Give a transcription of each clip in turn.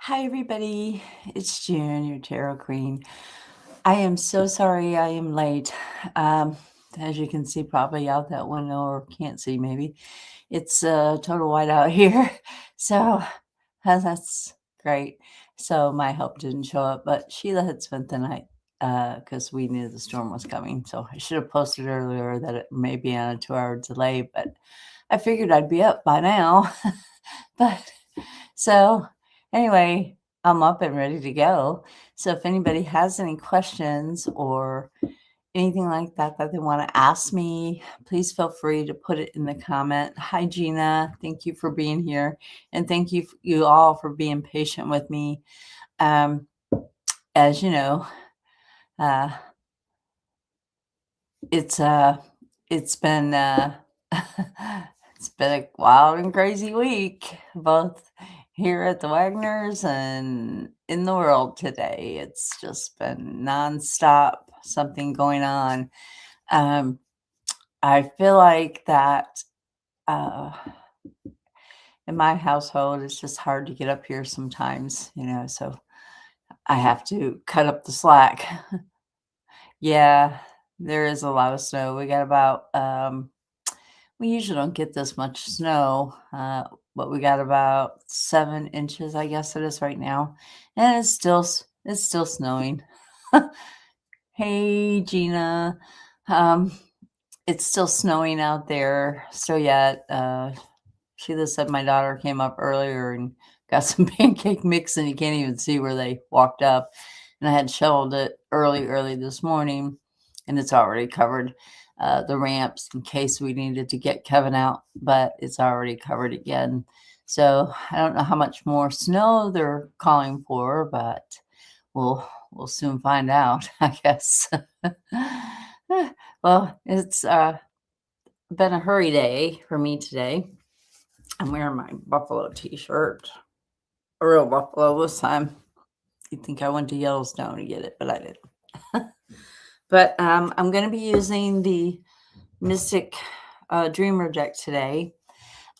Hi, everybody. It's June, your tarot queen. I am so sorry I am late. Um, as you can see, probably out that window, or can't see, maybe. It's total white out here. So that's great. So my help didn't show up, but Sheila had spent the night because we knew the storm was coming. So I should have posted earlier that it may be on a 2-hour delay, but I figured I'd be up by now. But so anyway, I'm up and ready to go. So if anybody has any questions or anything like that that they want to ask me, please feel free to put it in the comment. Hi, Gina. Thank you for being here. And thank you, you all, for being patient with me. Um, as you know, uh, it's uh, it's been it's been a wild and crazy week, both here at the Wagners and in the world today. It's just been nonstop, something going on. Um, I feel like that uh, in my household, it's just hard to get up here sometimes, so I have to cut up the slack. Yeah, there is a lot of snow. We got about we usually don't get this much snow, but we got about 7 inches, I guess it is right now, and it's still snowing. Hey, Gina. Um, it's still snowing out there still yet. Sheila said my daughter came up earlier and got some pancake mix, and you can't even see where they walked up. And I had shoveled it early this morning, and it's already covered the ramps in case we needed to get Kevin out, but it's already covered again. So I don't know how much more snow they're calling for, but we'll soon find out, I guess. Well, it's been a hurry day for me today. I'm wearing my buffalo t-shirt, a real buffalo this time. You'd think I went to Yellowstone to get it, but I didn't. But I'm going to be using the Mystic Dreamer deck today.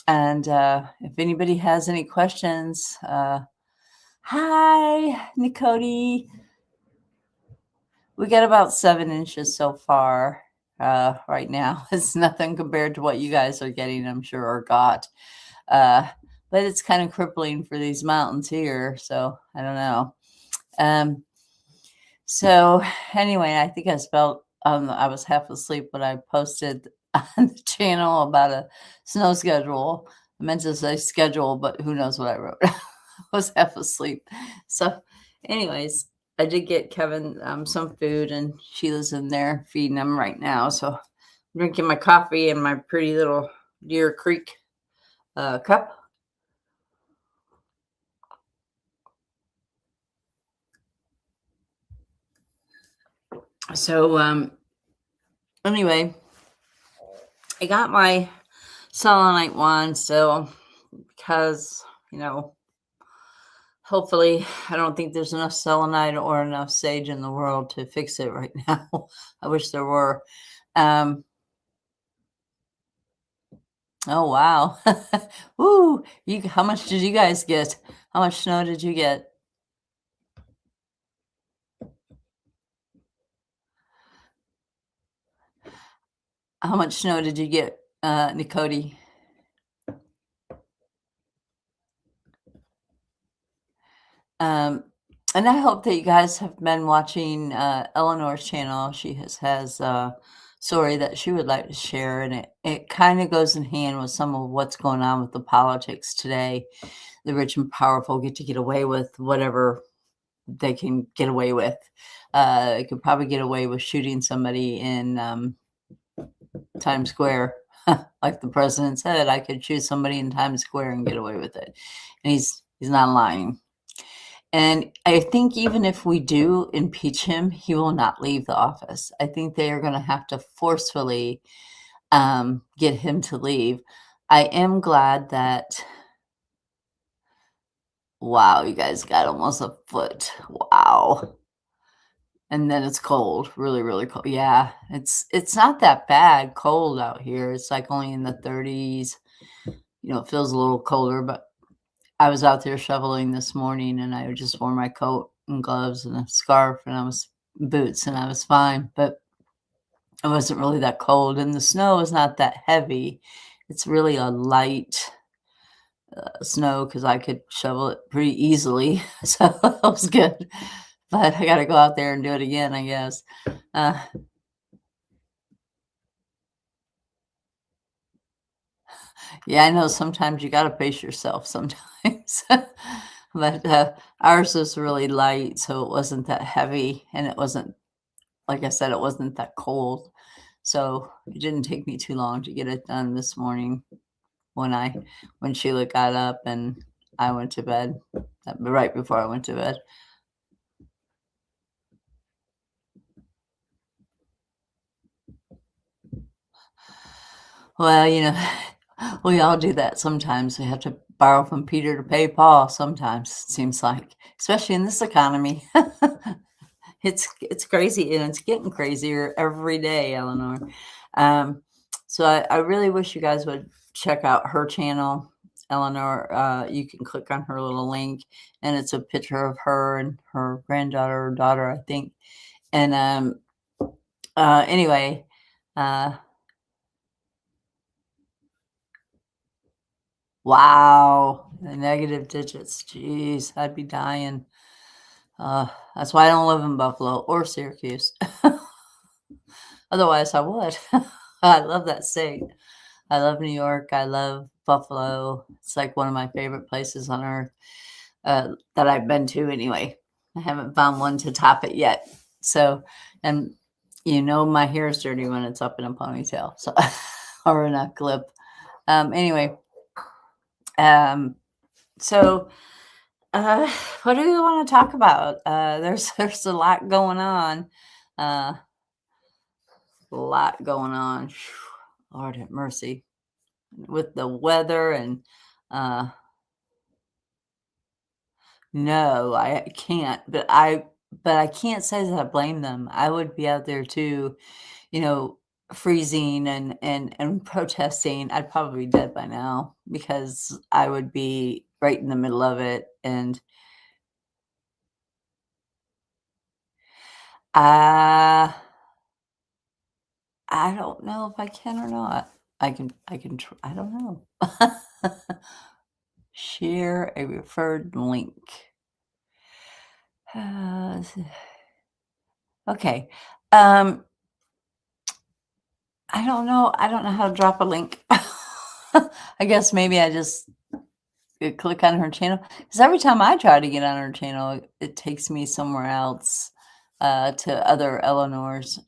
And if anybody has any questions, hi, Nicody. We got about 7 inches so far right now. It's nothing compared to what you guys are getting, I'm sure, or got. But it's kind of crippling for these mountains here, so I don't know. So anyway, I think I was half asleep when I posted on the channel about a snow schedule. I meant to say schedule, but who knows what I wrote. I was half asleep. So anyways, I did get Kevin some food, and Sheila's in there feeding him right now. So I'm drinking my coffee in my pretty little Deer Creek cup. So anyway, I got my selenite wand still because, hopefully, I don't think there's enough selenite or enough sage in the world to fix it right now. I wish there were. Oh, wow. Woo! How much did you guys get? How much snow did you get? How much snow did you get, Nicody? And I hope that you guys have been watching Eleanor's channel. She has a story that she would like to share, and it kind of goes in hand with some of what's going on with the politics today. The rich and powerful get to get away with whatever they can get away with. They could probably get away with shooting somebody in Times Square. Like the president said, I could shoot somebody in Times Square and get away with it. And he's not lying. And I think even if we do impeach him, he will not leave the office. I think they are going to have to forcefully get him to leave. I am glad that, wow, you guys got almost a foot. Wow. And then it's cold, really, really cold. Yeah, it's not that bad cold out here. It's like only in the 30s. It feels a little colder, but I was out there shoveling this morning, and I just wore my coat and gloves and a scarf, and I was boots, and I was fine, but it wasn't really that cold, and the snow is not that heavy. It's really a light snow because I could shovel it pretty easily, so that was good. But I gotta go out there and do it again, I guess. Uh, yeah, I know sometimes you gotta pace yourself sometimes. But, ours was really light, so it wasn't that heavy, and it wasn't like I said, it wasn't that cold. So, it didn't take me too long to get it done this morning when I when Sheila got up and I went to bed, right before I went to bed. Well, we all do that sometimes. We have to borrow from Peter to pay Paul sometimes, it seems like, especially in this economy. It's crazy, and it's getting crazier every day, Eleanor. Um, so I really wish you guys would check out her channel, Eleanor. You can click on her little link, and it's a picture of her and her granddaughter or daughter, I think. And anyway, uh, wow, the negative digits. Jeez, I'd be dying. That's why I don't live in Buffalo or Syracuse. Otherwise, I would. I love that state. I love New York. I love Buffalo. It's like one of my favorite places on earth that I've been to anyway. I haven't found one to top it yet. So, and my hair is dirty when it's up in a ponytail, so or in a clip. Anyway, um, so uh, what do we want to talk about? There's a lot going on. Uh, a lot going on. Lord have mercy with the weather and uh no, I can't, but I can't say that I blame them. I would be out there too, you know, freezing and protesting. I'd probably be dead by now because I would be right in the middle of it. And uh I don't know if I can or not. I don't know. Share a referred link. Okay. Um I don't know how to drop a link. I guess maybe I just click on her channel because every time I try to get on her channel, it takes me somewhere else, to other Eleanors,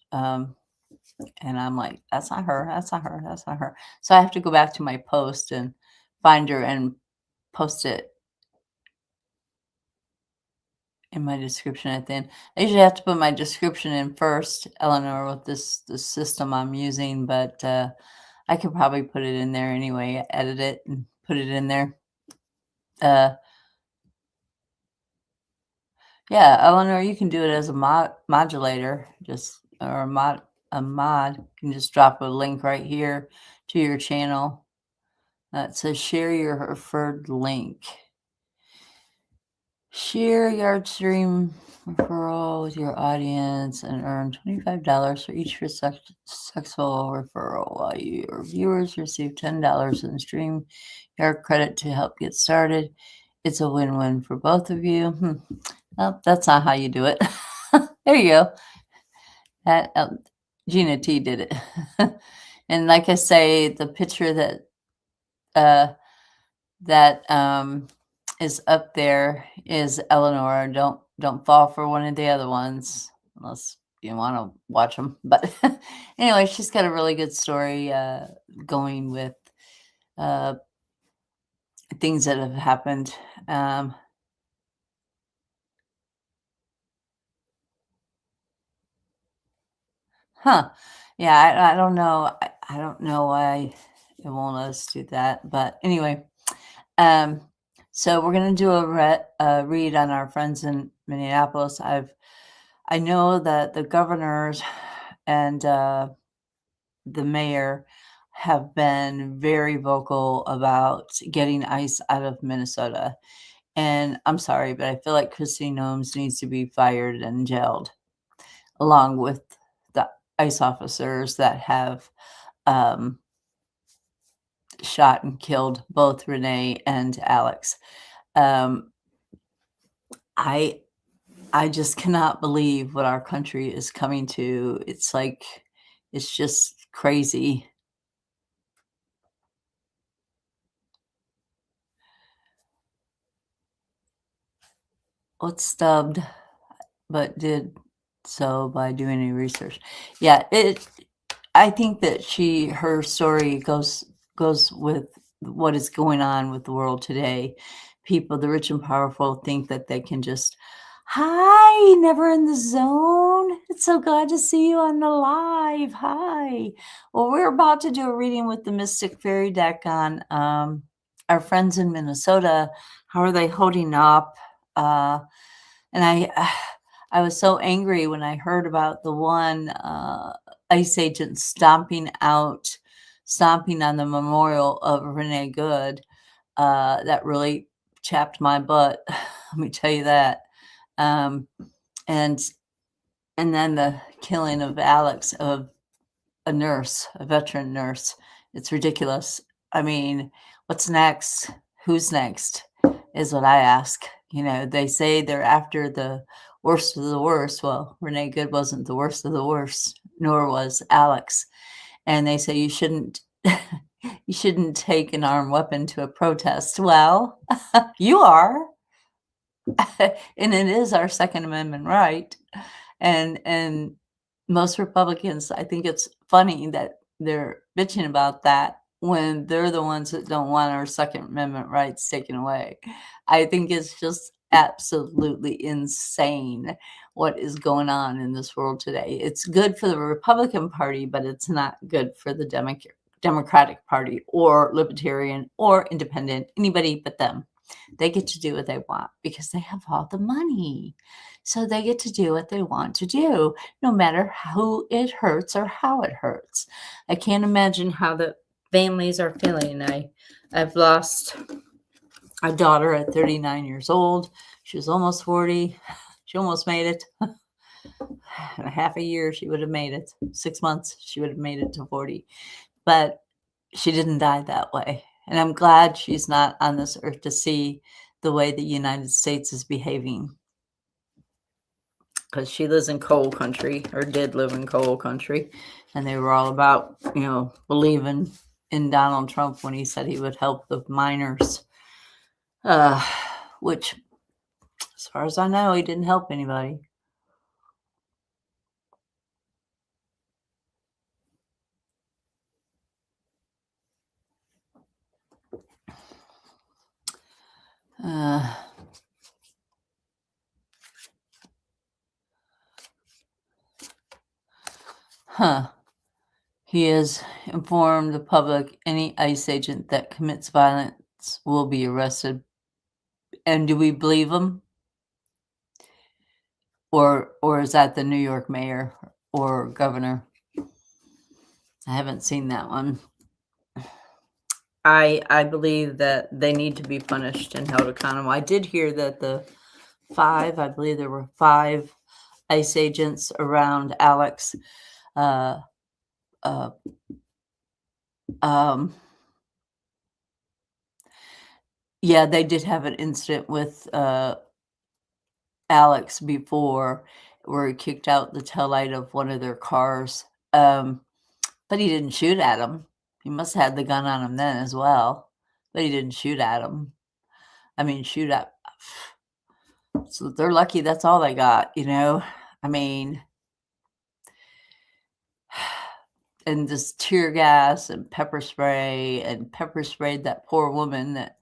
and I'm like, "That's not her, that's not her, that's not her." So I have to go back to my post and find her and post it in my description at the end. I usually have to put my description in first, Eleanor, with this system I'm using, but, I could probably put it in there anyway, edit it and put it in there. Uh, yeah, Eleanor, you can do it as a modulator, just or a mod. You can just drop a link right here to your channel. It says share your referred link. Share Yardstream referral with your audience and earn $25 for each successful referral, while your viewers receive $10 in stream yard credit to help get started. It's a win-win for both of you. Well, that's not how you do it. There you go. That Gina T did it. And like I say, the picture uh, that is up there is Eleanor. Don't fall for one of the other ones unless you want to watch them. But anyway, she's got a really good story going with uh, things that have happened. Um, huh? Yeah, I don't know. I don't know why it won't let us do that. But anyway, um, so we're gonna do a read on our friends in Minneapolis. I know that the governors and the mayor have been very vocal about getting ICE out of Minnesota. And I'm sorry, but I feel like Christine Gnomes needs to be fired and jailed, along with the ICE officers that have shot and killed both Renee and Alex. Um, I I just cannot believe what our country is coming to. It's like, it's just crazy. Was stubbed, but did so by doing any research. Yeah, I think that her story goes with what is going on with the world today. People, the rich and powerful, think that they can just, hi, never in the zone. It's so glad to see you on the live. Hi. Well, we're about to do a reading with the Mystic Fairy deck on our friends in Minnesota. How are they holding up? And I was so angry when I heard about the one ICE agent stomping on the memorial of Renee Good. That really chapped my butt. Let me tell you that. Um, and and then the killing of Alex, of a nurse, a veteran nurse. It's ridiculous. I mean, what's next? Who's next? Is what I ask. You know, they say they're after the worst of the worst. Well, Renee Good wasn't the worst of the worst, nor was Alex. And they say you shouldn't you shouldn't take an armed weapon to a protest. Well, you are. And it is our Second Amendment right. And most Republicans, I think it's funny that they're bitching about that when they're the ones that don't want our Second Amendment rights taken away. I think it's just absolutely insane what is going on in this world today. It's good for the Republican Party, but it's not good for the Democratic Party or Libertarian or Independent, anybody but them. They get to do what they want because they have all the money. So they get to do what they want to do, no matter who it hurts or how it hurts. I can't imagine how the families are feeling. I've lost a daughter at 39 years old. She was almost 40. She almost made it. In a half a year, she would have made it. 6 months, she would have made it to 40. But she didn't die that way. And I'm glad she's not on this earth to see the way the United States is behaving. Because she lives in coal country, or did live in coal country. And they were all about, believing in Donald Trump when he said he would help the miners. Which, as far as I know, he didn't help anybody. He has informed the public any ICE agent that commits violence will be arrested. And do we believe him? Or is that the New York mayor or governor? I haven't seen that one. I believe that they need to be punished and held accountable. I did hear that I believe there were 5 ICE agents around Alex. Yeah, they did have an incident with Alex before, where he kicked out the taillight of one of their cars. But he didn't shoot at him. He must have had the gun on him then as well, but he didn't shoot at him. I mean, shoot at. So they're lucky that's all they got, I mean, and this tear gas and pepper sprayed that poor woman that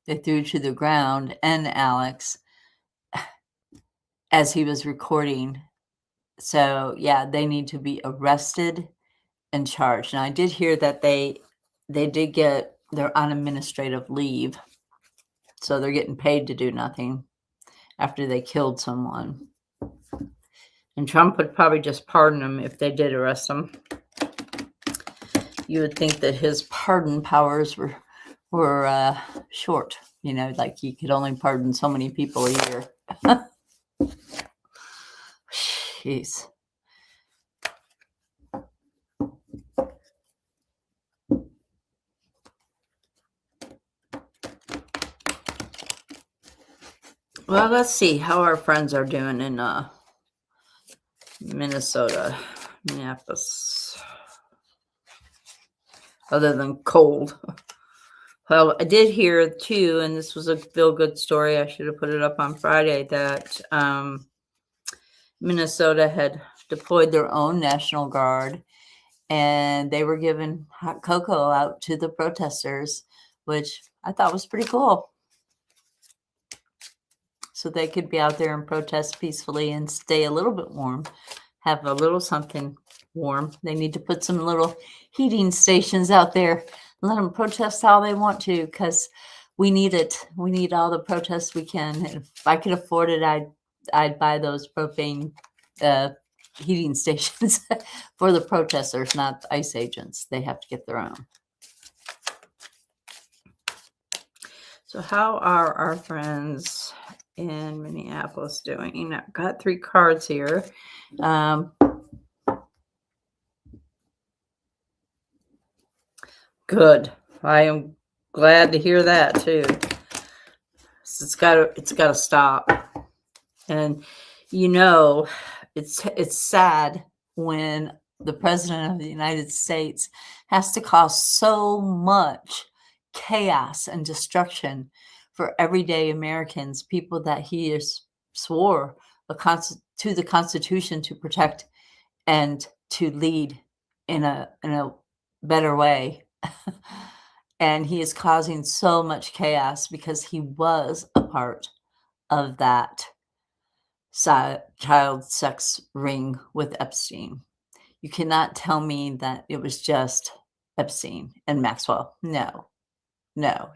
they threw to the ground, and Alex, as he was recording. So yeah, they need to be arrested and charged. And I did hear that they're on administrative leave, so they're getting paid to do nothing after they killed someone. And Trump would probably just pardon them if they did arrest them. you would think that his pardon powers were short. Like he could only pardon so many people a year. Jeez. Well, let's see how our friends are doing in Minnesota, Minneapolis. Other than cold. Well, I did hear too, and this was a feel-good story. I should have put it up on Friday, that Minnesota had deployed their own National Guard, and they were giving hot cocoa out to the protesters, which I thought was pretty cool. So they could be out there and protest peacefully and stay a little bit warm, have a little something warm. They need to put some little heating stations out there. Let them protest all they want to, because we need it. We need all the protests we can. And if I could afford it, I'd buy those propane heating stations for the protesters, not the ICE agents. They have to get their own. So how are our friends in Minneapolis doing? I've got 3 cards here. Good. I am glad to hear that too. It's got to stop. And it's sad when the president of the United States has to cause so much chaos and destruction for everyday Americans, people that he swore to the Constitution to protect and to lead in a better way. And he is causing so much chaos because he was a part of that child sex ring with Epstein. You cannot tell me that it was just Epstein and Maxwell. No,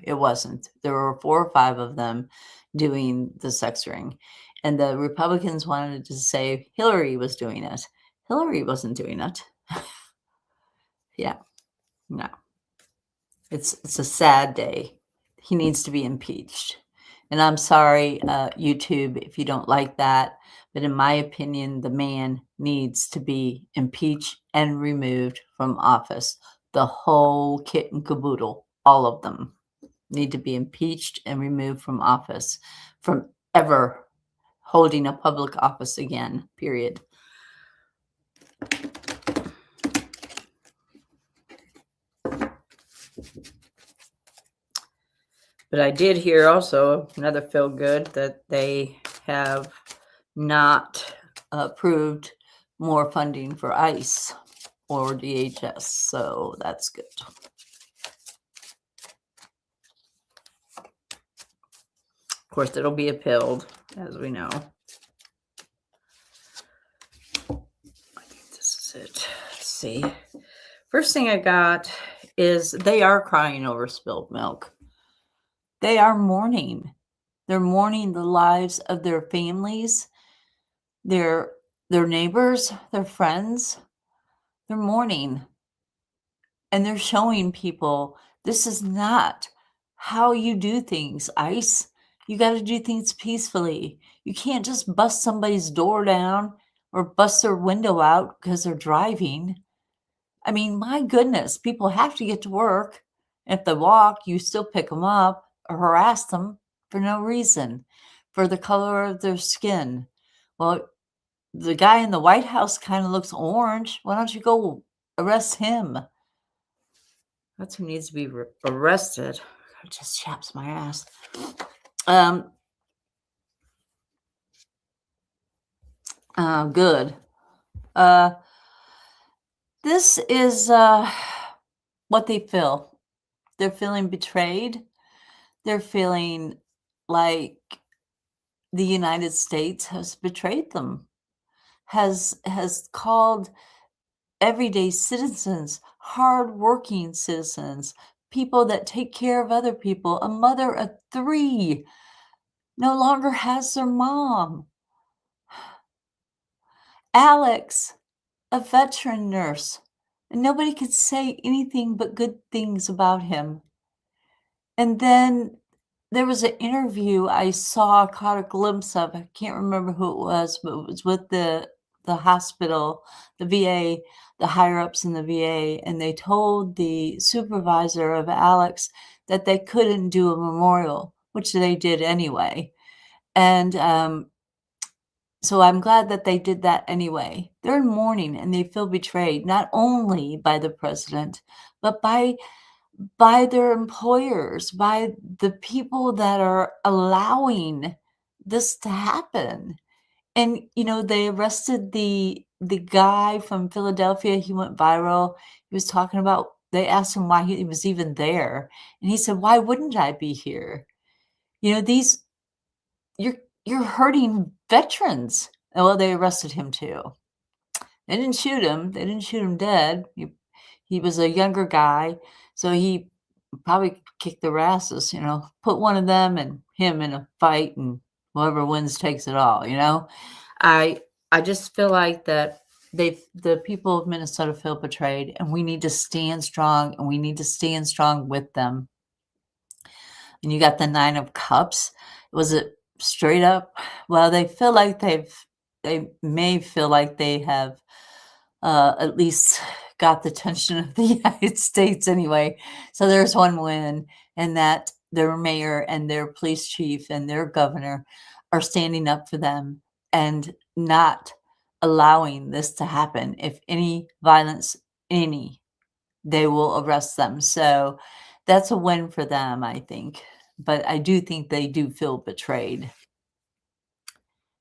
it wasn't. There were 4 or 5 of them doing the sex ring. And the Republicans wanted to say Hillary was doing it. Hillary wasn't doing it. Yeah, no. It's a sad day. He needs to be impeached. And I'm sorry, YouTube, if you don't like that. But in my opinion, the man needs to be impeached and removed from office. The whole kit and caboodle, all of them need to be impeached and removed from office, from ever holding a public office again, period. But I did hear also another feel good, that they have not approved more funding for ICE or DHS. So that's good. Of course, it'll be appealed, as we know. I think this is it. Let's see. First thing I got is they are crying over spilled milk. They are mourning. They're mourning the lives of their families, their neighbors, their friends. They're mourning. And they're showing people this is not how you do things, ICE. You got to do things peacefully. You can't just bust somebody's door down or bust their window out because they're driving. I mean, my goodness, people have to get to work. If they walk, you still pick them up or harass them for no reason, for the color of their skin. Well, the guy in the White House kind of looks orange. Why don't you go arrest him? That's who needs to be arrested. It just chaps my ass. Good. This is what they feel. They're feeling betrayed. They're feeling like the United States has betrayed them, has called everyday citizens, hardworking citizens, people that take care of other people. A mother of 3 no longer has their mom. Alex, a veteran nurse, and nobody could say anything but good things about him. And then there was an interview I saw, caught a glimpse of, I can't remember who it was, but it was with the hospital, the VA, the higher ups in the VA, and they told the supervisor of Alex that they couldn't do a memorial, which they did anyway. And so I'm glad that they did that anyway. They're in mourning and they feel betrayed, not only by the president, but by their employers, by the people that are allowing this to happen. And, they arrested the guy from Philadelphia. He went viral. He was talking about, they asked him why he was even there. And he said, "Why wouldn't I be here? These you're you're hurting veterans." And well, they arrested him too. They didn't shoot him. They didn't shoot him dead. He was a younger guy, so he probably kicked their asses, put one of them and him in a fight, and whoever wins takes it all. I I just feel like that the people of Minnesota feel betrayed, and we need to stand strong, and we need to stand strong with them. And you got the Nine of Cups. Was it straight up? Well, they may feel like they have at least got the attention of the United States anyway. So there's one win, and that their mayor and their police chief and their governor are standing up for them and not allowing this to happen. If any violence, they will arrest them. So that's a win for them, I think. But I do think they do feel betrayed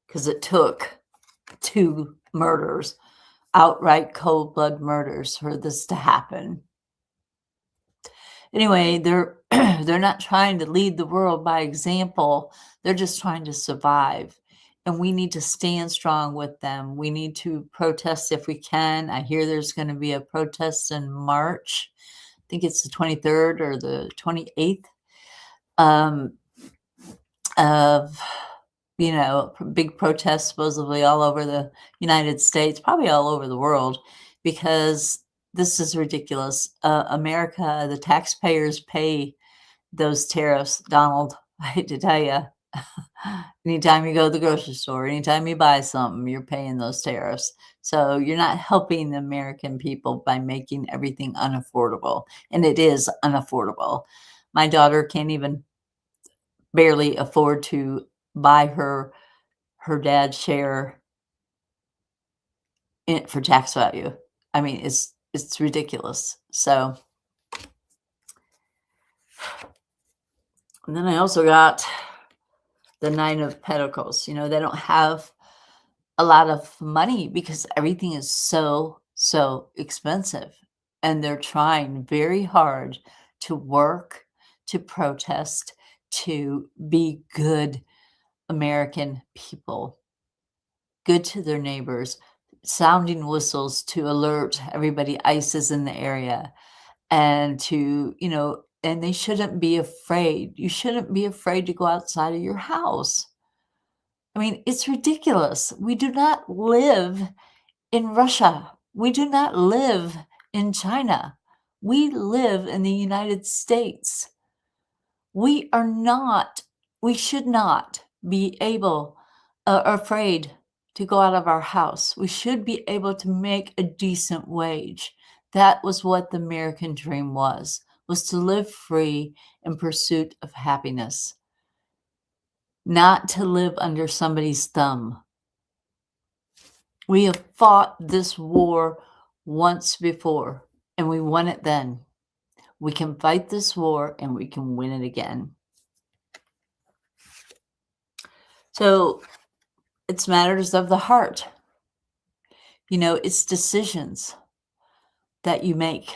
because it took two murders, outright cold blood murders, for this to happen. Anyway, they're they're not trying to lead the world by example. They're just trying to survive. And we need to stand strong with them. We need to protest if we can. I hear there's going to be a protest in March. I think it's the 23rd or the 28th. Of big protests supposedly all over the United States, probably all over the world, because this is ridiculous. America, the taxpayers pay those tariffs. Donald, I hate to tell you, anytime you go to the grocery store, anytime you buy something, you're paying those tariffs. So you're not helping the American people by making everything unaffordable. And it is unaffordable. My daughter can't even barely afford to buy her dad's share for tax value. I mean, it's ridiculous. So, and then I also got the Nine of Pentacles. They don't have a lot of money because everything is so expensive, and they're trying very hard to work, to protest, to be good American people, good to their neighbors, sounding whistles to alert everybody ICE is in the area, and and they shouldn't be afraid. You shouldn't be afraid to go outside of your house. I mean, it's ridiculous. We do not live in Russia. We do not live in China. We live in the United States. We should not be afraid to go out of our house. We should be able to make a decent wage. That was what the American dream was to live free in pursuit of happiness, not to live under somebody's thumb. We have fought this war once before, and we won it then. We can fight this war, and we can win it again. So it's matters of the heart. It's decisions that you make.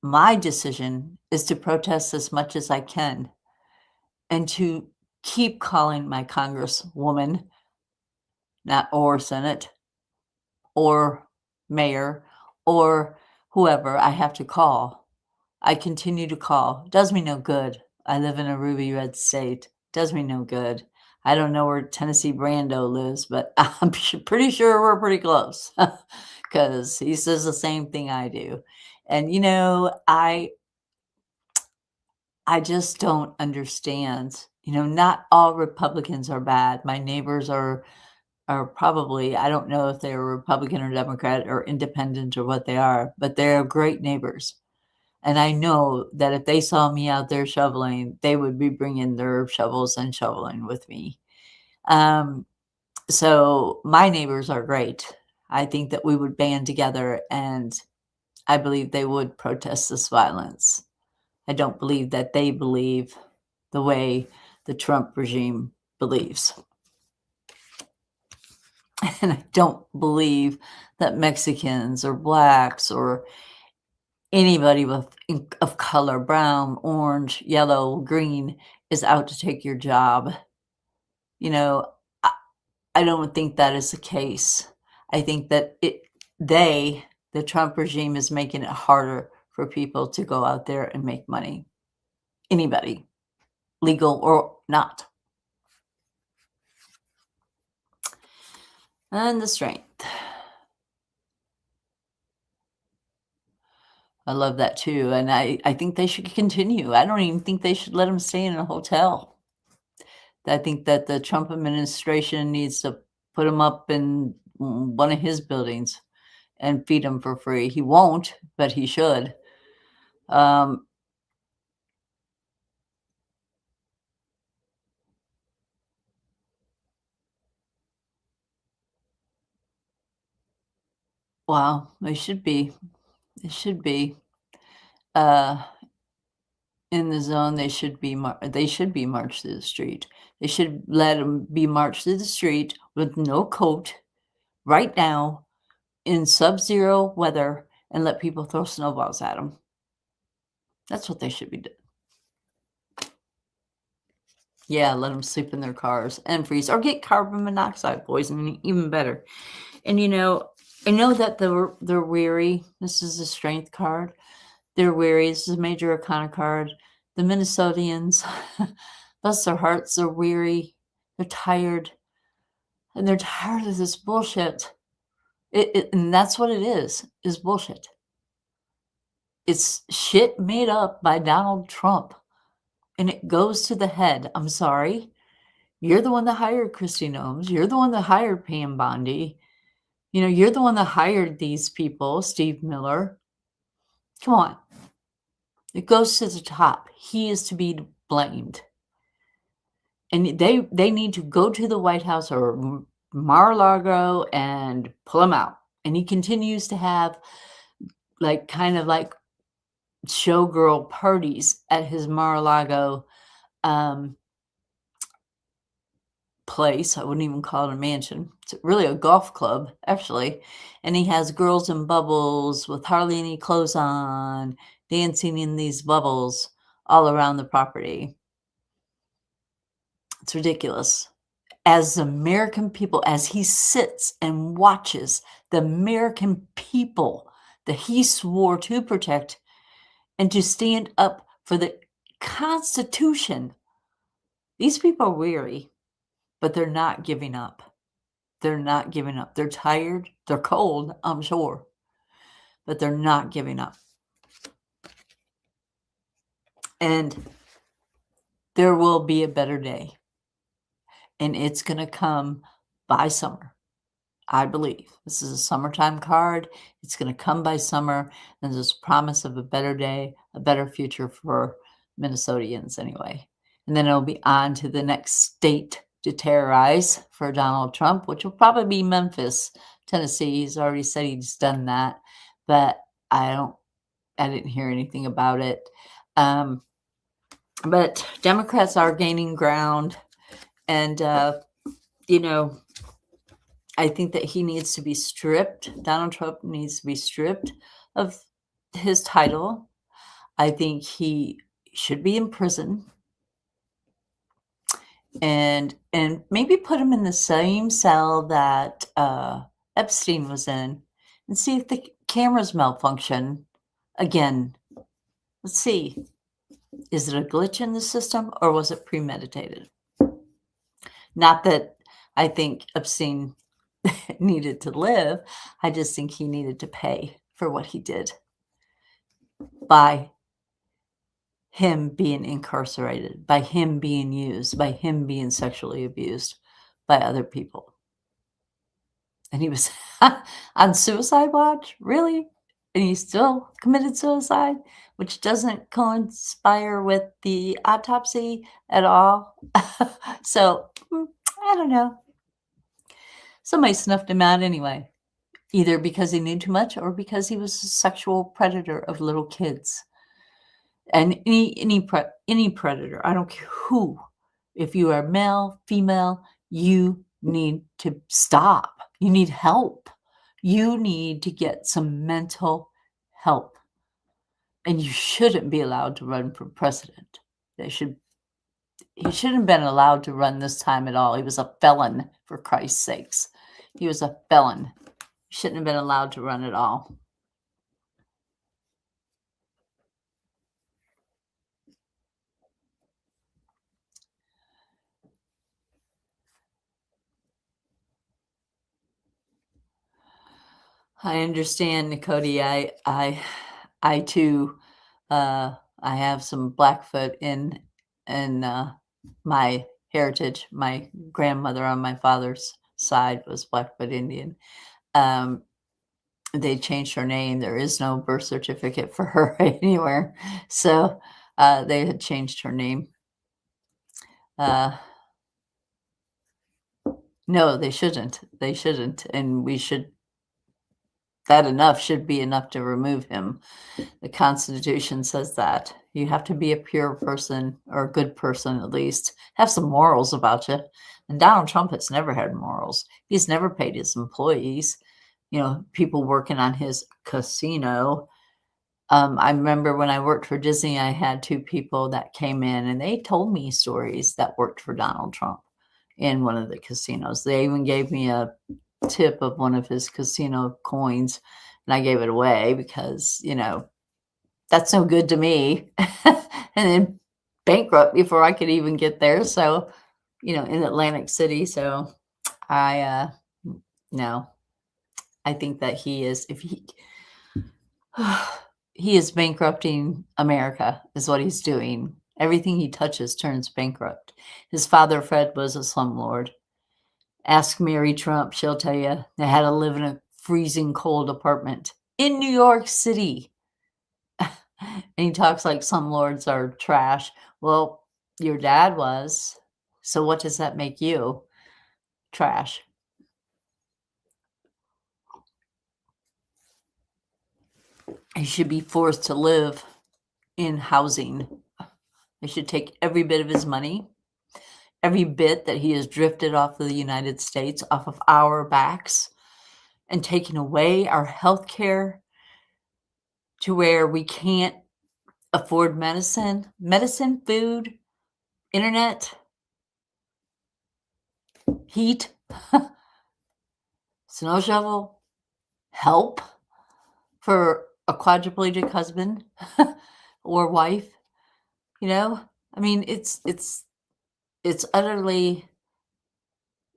My decision is to protest as much as I can and to keep calling my congresswoman, or Senate, or mayor, or whoever I have to call. I continue to call. Does me no good. I live in a ruby red state. Does me no good. I don't know where Tennessee Brando lives, but I'm pretty sure we're pretty close because he says the same thing I do. And I just don't understand. Not all Republicans are bad. My neighbors are probably, I don't know if they're Republican or Democrat or independent or what they are, but they're great neighbors. And I know that if they saw me out there shoveling, they would be bringing their shovels and shoveling with me. Um, so my neighbors are great. I think that we would band together, and I believe they would protest this violence. I don't believe that they believe the way the Trump regime believes. And I don't believe that Mexicans or blacks or anybody of color, brown, orange, yellow, green, is out to take your job. You know, I, I don't think that is the case. I think that the Trump regime is making it harder for people to go out there and make money. Anybody, legal or not. And the strength. I love that too, and I think they should continue. I don't even think they should let them stay in a hotel. I think that the Trump administration needs to put him up in one of his buildings and feed him for free. He won't, but he should. Um, wow, they should be. They should be. Uh, in the zone, they should be marched to the street. They should let them be marched to the street with no coat right now in sub-zero weather and let people throw snowballs at them. That's what they should be doing. Yeah, let them sleep in their cars and freeze or get carbon monoxide poisoning, even better. And, I know that they're weary. This is a strength card. They're weary. This is a major arcana card. The Minnesotians, bless their hearts, they're weary. They're tired. And they're tired of this bullshit. And that's what it is bullshit. It's shit made up by Donald Trump. And it goes to the head. I'm sorry. You're the one that hired Kristi Noem. You're the one that hired Pam Bondi. You're the one that hired these people, Steve Miller. Come on. It goes to the top. He is to be blamed. And they need to go to the White House or Mar-a-Lago and pull him out. And he continues to have kind of like showgirl parties at his Mar-a-Lago place. I wouldn't even call it a mansion. It's really a golf club, actually. And he has girls in bubbles with hardly any clothes on, dancing in these bubbles all around the property. It's ridiculous. As American people, as he sits and watches the American people that he swore to protect and to stand up for the Constitution, these people are weary, but they're not giving up. They're not giving up. They're tired. They're cold, I'm sure, but they're not giving up. And there will be a better day. And it's going to come by summer, I believe. This is a summertime card. It's going to come by summer. And there's a promise of a better day, a better future for Minnesotians anyway. And then it'll be on to the next state to terrorize for Donald Trump, which will probably be Memphis, Tennessee. He's already said he's done that, but I didn't hear anything about it. But Democrats are gaining ground, and I think that he needs to be stripped. Donald Trump needs to be stripped of his title. I think he should be in prison. And maybe put him in the same cell that Epstein was in and see if the cameras malfunction again. Let's see. Is it a glitch in the system or was it premeditated? Not that I think Epstein needed to live. I just think he needed to pay for what he did by him being incarcerated, by him being used, by him being sexually abused by other people. And he was on suicide watch? Really? And he still committed suicide, which doesn't conspire with the autopsy at all. So, I don't know. Somebody snuffed him out anyway, either because he knew too much or because he was a sexual predator of little kids. And any predator, I don't care who, if you are male, female, you need to stop. You need help. You need to get some mental help. And you shouldn't be allowed to run for president. He shouldn't have been allowed to run this time at all. He was a felon, for Christ's sakes. He was a felon. Shouldn't have been allowed to run at all. I understand, Nicody. I too, I have some Blackfoot in my heritage. My grandmother on my father's side was Blackfoot Indian. They changed her name. There is no birth certificate for her anywhere, so they had changed her name. No, they shouldn't. They shouldn't, and we should. That enough should be enough to remove him. The Constitution says that. You have to be a pure person or a good person at least. Have some morals about you. And Donald Trump has never had morals. He's never paid his employees, people working on his casino. I remember when I worked for Disney, I had two people that came in and they told me stories that worked for Donald Trump in one of the casinos. They even gave me a tip of one of his casino coins, and I gave it away because, that's no good to me. And then bankrupt before I could even get there. So, in Atlantic City. So no, I think that he is, if he is bankrupting America is what he's doing. Everything he touches turns bankrupt. His father, Fred, was a slumlord. Ask Mary Trump. She'll tell you they had to live in a freezing cold apartment in New York City. And he talks like some lords are trash. Well, your dad was. So what does that make you? Trash. He should be forced to live in housing. They should take every bit of his money, every bit that he has drifted off of the United States, off of our backs, and taking away our health care to where we can't afford medicine, food, internet, heat, snow shovel, help for a quadriplegic husband or wife. I mean, it's utterly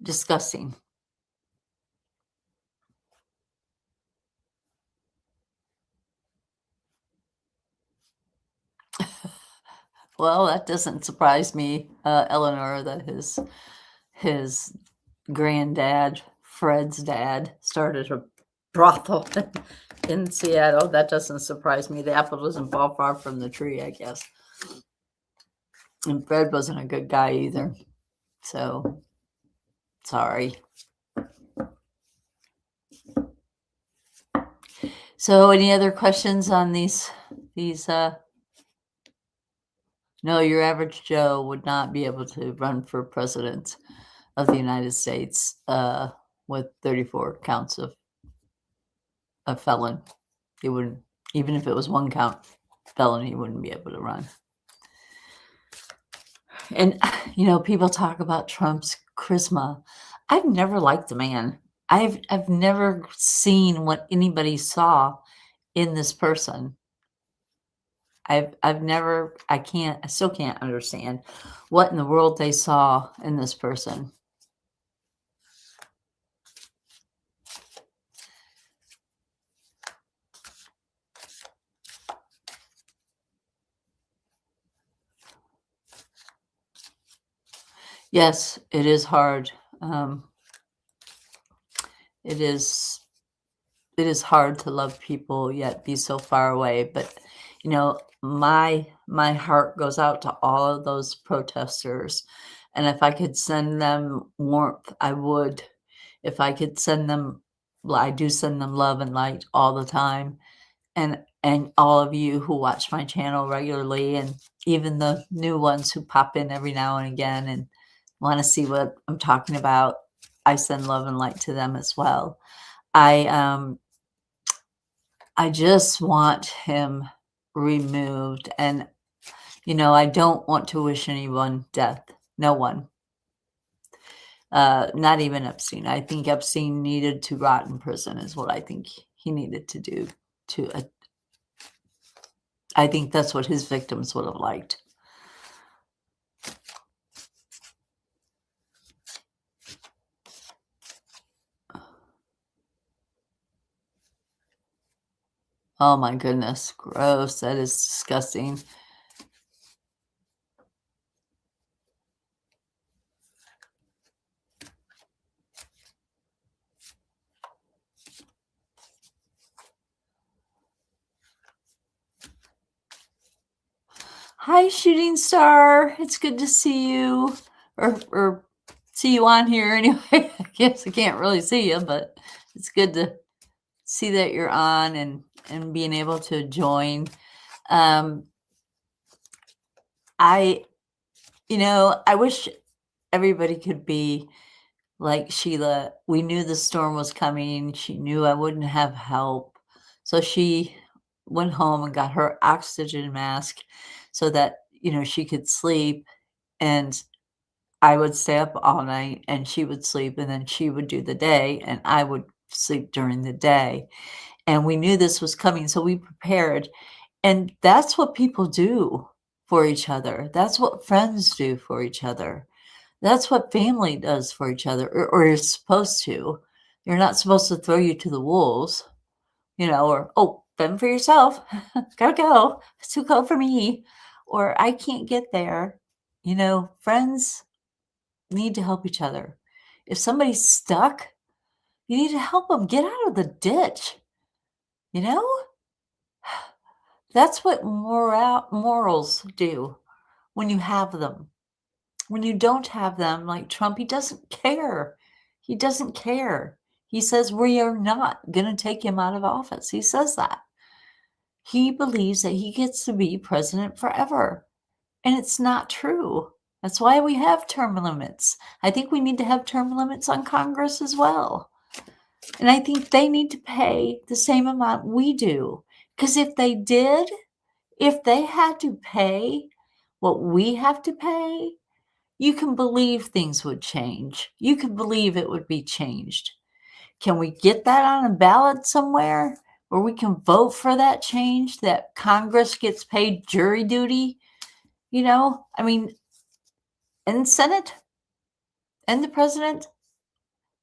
disgusting. Well, that doesn't surprise me, Eleanor, that his granddad, Fred's dad, started a brothel in Seattle. That doesn't surprise me. The apple doesn't fall far from the tree, I guess. And Fred wasn't a good guy either. So, sorry. So, any other questions on these? No, your average Joe would not be able to run for president of the United States with 34 counts of a felon. He wouldn't, even if it was one count felon, he wouldn't be able to run. And, people talk about Trump's charisma. I've never liked the man. I've never seen what anybody saw in this person. I still can't understand what in the world they saw in this person. Yes, it is hard. Um, it is it is hard to love people yet be so far away, but, my heart goes out to all of those protesters, and if I could send them warmth, I would. If I could send them I do send them love and light all the time, and all of you who watch my channel regularly, and even the new ones who pop in every now and again and wanna see what I'm talking about, I send love and light to them as well. I, um I just want him removed, and, I don't want to wish anyone death. No one. Not even Epstein. I think Epstein needed to rot in prison is what I think he needed to do to I think that's what his victims would have liked. Oh my goodness, gross. That is disgusting. Hi, shooting star. It's good to see you, or see you on here anyway. I guess I can't really see you, but it's good to see that you're on and being able to join. Um, I I wish everybody could be like Sheila. We knew the storm was coming. She knew I wouldn't have help. So she went home and got her oxygen mask so that, she could sleep, and I would stay up all night and she would sleep, and then she would do the day and I would sleep during the day. And we knew this was coming, so we prepared. And that's what people do for each other. That's what friends do for each other. That's what family does for each other, or is supposed to. You're not supposed to throw you to the wolves, or, "Oh, fend for yourself. Gotta go. It's too cold for me," or, "I can't get there." Friends need to help each other. If somebody's stuck, you need to help them get out of the ditch, you know? That's what morals do when you have them. When you don't have them, like Trump, he doesn't care. He doesn't care. He says we are not going to take him out of office. He says that. He believes that he gets to be president forever. And it's not true. That's why we have term limits. I think we need to have term limits on Congress as well. And I think they need to pay the same amount we do. Because if they had to pay what we have to pay, you can believe things would change. You can believe it would be changed. Can we get that on a ballot somewhere where we can vote for that change, that Congress gets paid jury duty? I mean, and Senate and the president,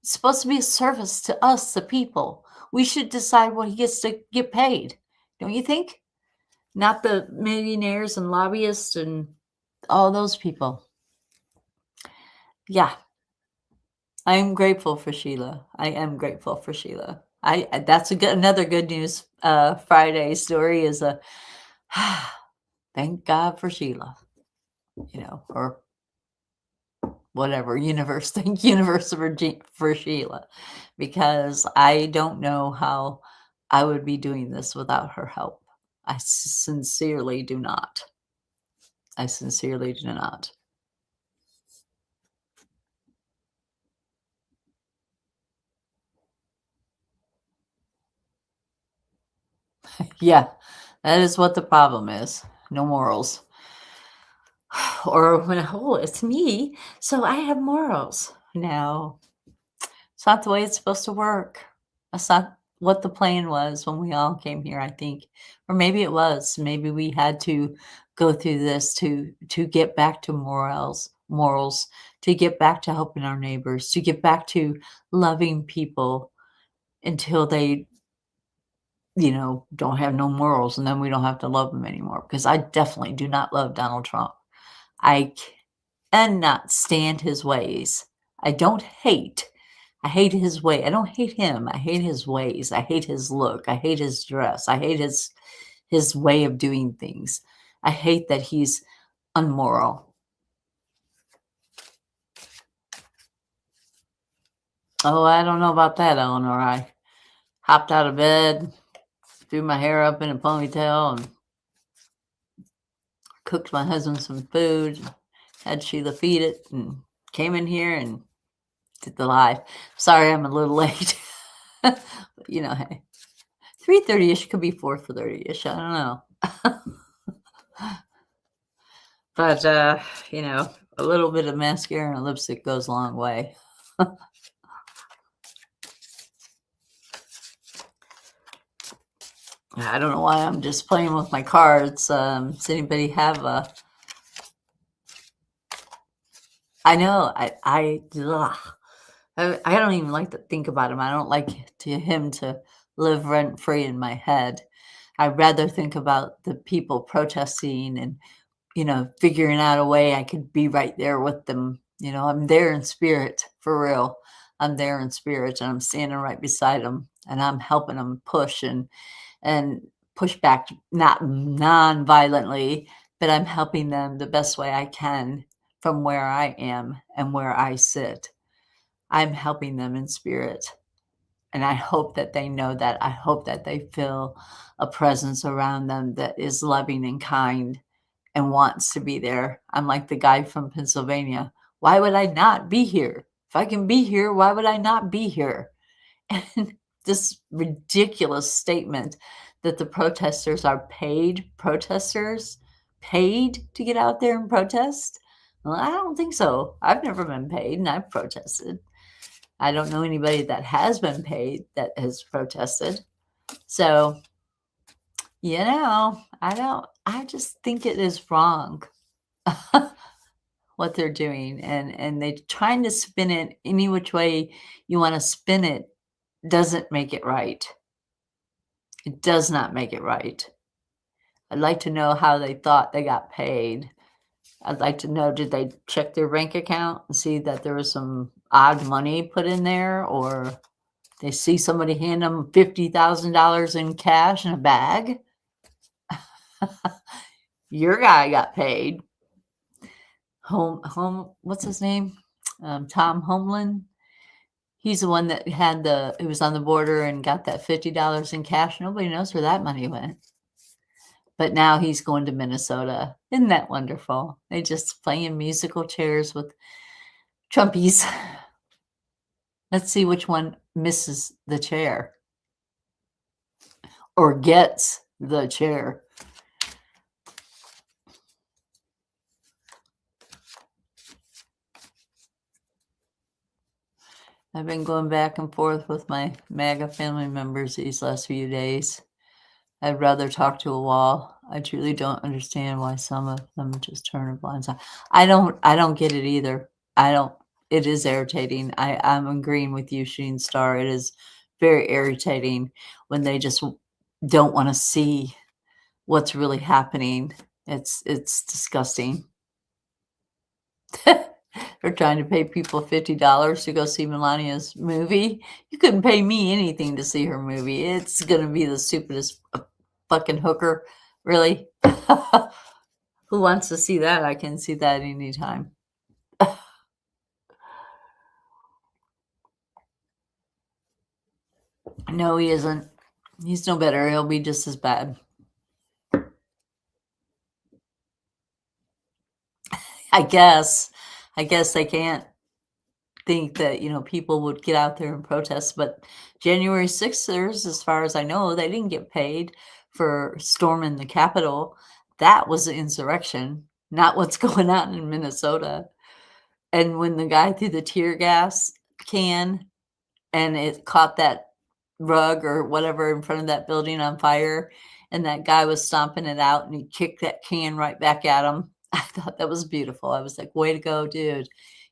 it's supposed to be a service to us, the people. We should decide what he gets to get paid. Don't you think? Not the millionaires and lobbyists and all those people. Yeah, I am grateful for Sheila. I am grateful for Sheila. That's another good news Friday story is a thank God for Sheila, or whatever universe. Thank universe for Sheila, because I don't know how I would be doing this without her help. I sincerely do not. I sincerely do not. Yeah, that is what the problem is. No morals. Or when, oh, it's me, so I have morals. No, it's not the way it's supposed to work. That's not what the plan was when we all came here, I think. Or maybe it was. Maybe we had to go through this to get back to morals, to get back to helping our neighbors, to get back to loving people until they, don't have no morals, and then we don't have to love them anymore, because I definitely do not love Donald Trump. I and not stand his ways. I don't hate. I hate his way. I don't hate him. I hate his ways. I hate his look. I hate his dress. I hate his way of doing things. I hate that he's unmoral. Oh, I don't know about that, Eleanor. I hopped out of bed, threw my hair up in a ponytail, and cooked my husband some food, had Sheila feed it, and came in here and did the live. Sorry, I'm a little late. But, hey, 3:30ish could be 4:30ish. I don't know. But, a little bit of mascara and a lipstick goes a long way. I don't know why I'm just playing with my cards. Does anybody have a... I know, ugh. I don't even like to think about him. I don't like him to live rent free in my head. I'd rather think about the people protesting and, figuring out a way I could be right there with them. I'm there in spirit, for real. I'm there in spirit, and I'm standing right beside them, and I'm helping them push and push back, not non-violently, but I'm helping them the best way I can from where I am and where I sit. I'm helping them in spirit. And I hope that they know that. I hope that they feel a presence around them that is loving and kind and wants to be there. I'm like the guy from Pennsylvania. Why would I not be here? If I can be here, why would I not be here? And this ridiculous statement that the protesters are paid protesters, paid to get out there and protest. Well, I don't think so. I've never been paid and I've protested. I don't know anybody that has been paid that has protested. So, I just think it is wrong what they're doing. And they're trying to spin it any which way you want to spin it doesn't make it right. It does not make it right. I'd like to know how they thought they got paid. I'd like to know, did they check their bank account and see that there was some odd money put in there, or they see somebody hand them $50,000 in cash in a bag? Your guy got paid. What's his name? Tom Homeland. He's the one that he was on the border and got that $50 in cash. Nobody knows where that money went. But now he's going to Minnesota. Isn't that wonderful? They just playing musical chairs with Trumpies. Let's see which one misses the chair or gets the chair. I've been going back and forth with my MAGA family members these last few days. I'd rather talk to a wall. I truly don't understand why some of them just turn a blind side. I don't get it either. It is irritating. I'm agreeing with you, Sheen Star. It is very irritating when they just don't want to see what's really happening. It's disgusting. They're trying to pay people $50 to go see Melania's movie. You couldn't pay me anything to see her movie. It's going to be the stupidest fucking hooker. Really? Who wants to see that? I can see that anytime. No, he isn't. He's no better. He'll be just as bad. I guess they can't think that, people would get out there and protest. But January 6ers, as far as I know, they didn't get paid for storming the Capitol. That was an insurrection, not what's going on in Minnesota. And when the guy threw the tear gas can and it caught that rug or whatever in front of that building on fire, and that guy was stomping it out and he kicked that can right back at him. I thought that was beautiful. I was like, way to go, dude.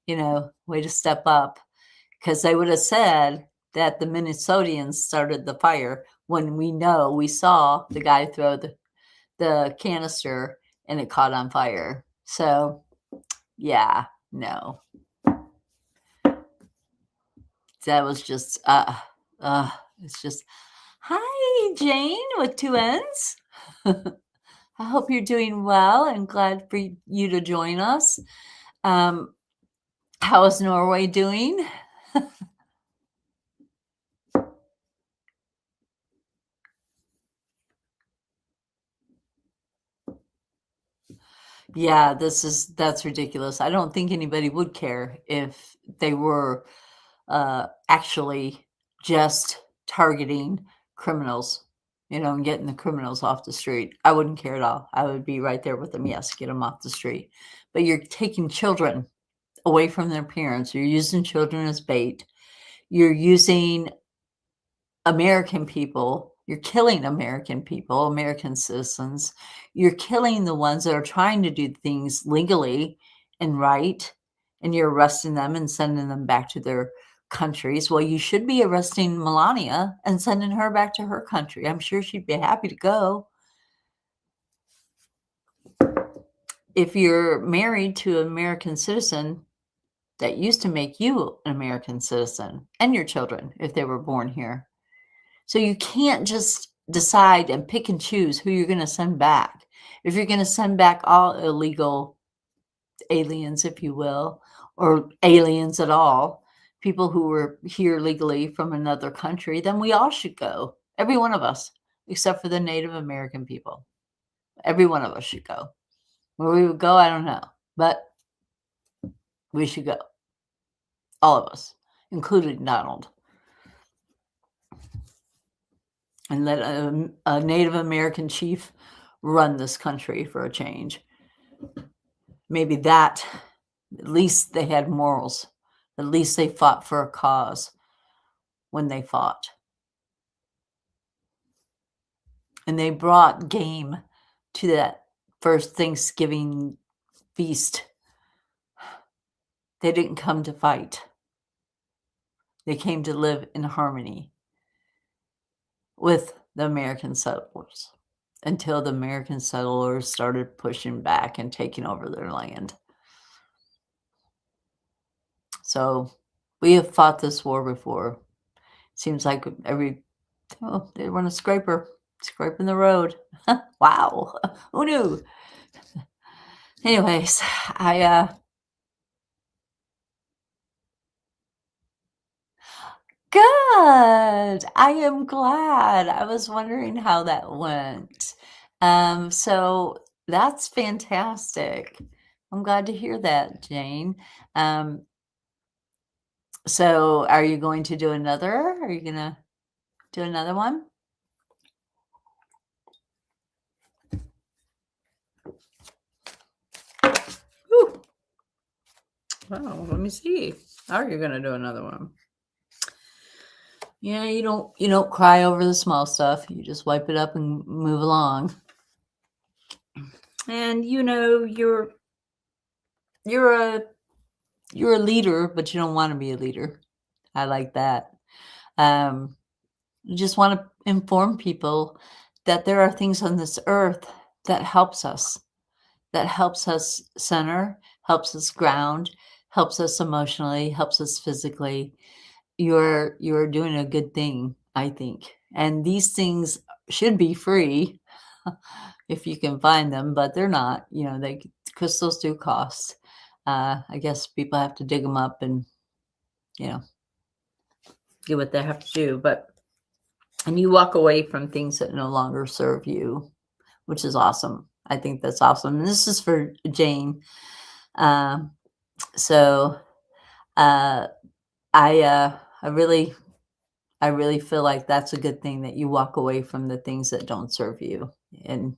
Way to step up. Because they would have said that the Minnesotians started the fire when we saw the guy throw the canister and it caught on fire. So Yeah, no. That was just, it's just, hi, Jane with 2 N's. I hope you're doing well and glad for you to join us. Um, how is Norway doing? Yeah, that's ridiculous. I don't think anybody would care if they were actually just targeting criminals, and getting the criminals off the street. I wouldn't care at all. I would be right there with them. Yes, get them off the street. But you're taking children away from their parents. You're using children as bait. You're using American people. You're killing American people, American citizens. You're killing the ones that are trying to do things legally and right, and you're arresting them and sending them back to their countries. Well, you should be arresting Melania and sending her back to her country. I'm sure she'd be happy to go. If you're married to an American citizen, that used to make you an American citizen, and your children if they were born here. So you can't just decide and pick and choose who you're going to send back. If you're going to send back all illegal aliens, if you will, or aliens at all, people who were here legally from another country, then we all should go. Every one of us, except for the Native American people. Every one of us should go. Where we would go, I don't know, but we should go. All of us, including Donald. And let a Native American chief run this country for a change. Maybe that, at least they had morals. At least they fought for a cause when they fought. And they brought game to that first Thanksgiving feast. They didn't come to fight. They came to live in harmony with the American settlers until the American settlers started pushing back and taking over their land. So we have fought this war before. Seems like they run a scraping the road. Wow, who knew? Anyways, good. I am glad. I was wondering how that went. So that's fantastic. I'm glad to hear that, Jane. Um, so are you going to do another? Are you gonna do another one? Whew. Wow, let me see. Are you gonna do another one? Yeah, you don't cry over the small stuff. You just wipe it up and move along. And you're a leader, but you don't want to be a leader. I like that. Um, you just want to inform people that there are things on this earth that helps us center, helps us ground, helps us emotionally, helps us physically. You're doing a good thing, I think. And these things should be free if you can find them, but they're not. Crystals do cost. I guess people have to dig them up and you know do what they have to do. And you walk away from things that no longer serve you, which is awesome. I think that's awesome. And this is for Jane. Um, so uh, I really feel like that's a good thing that you walk away from the things that don't serve you, and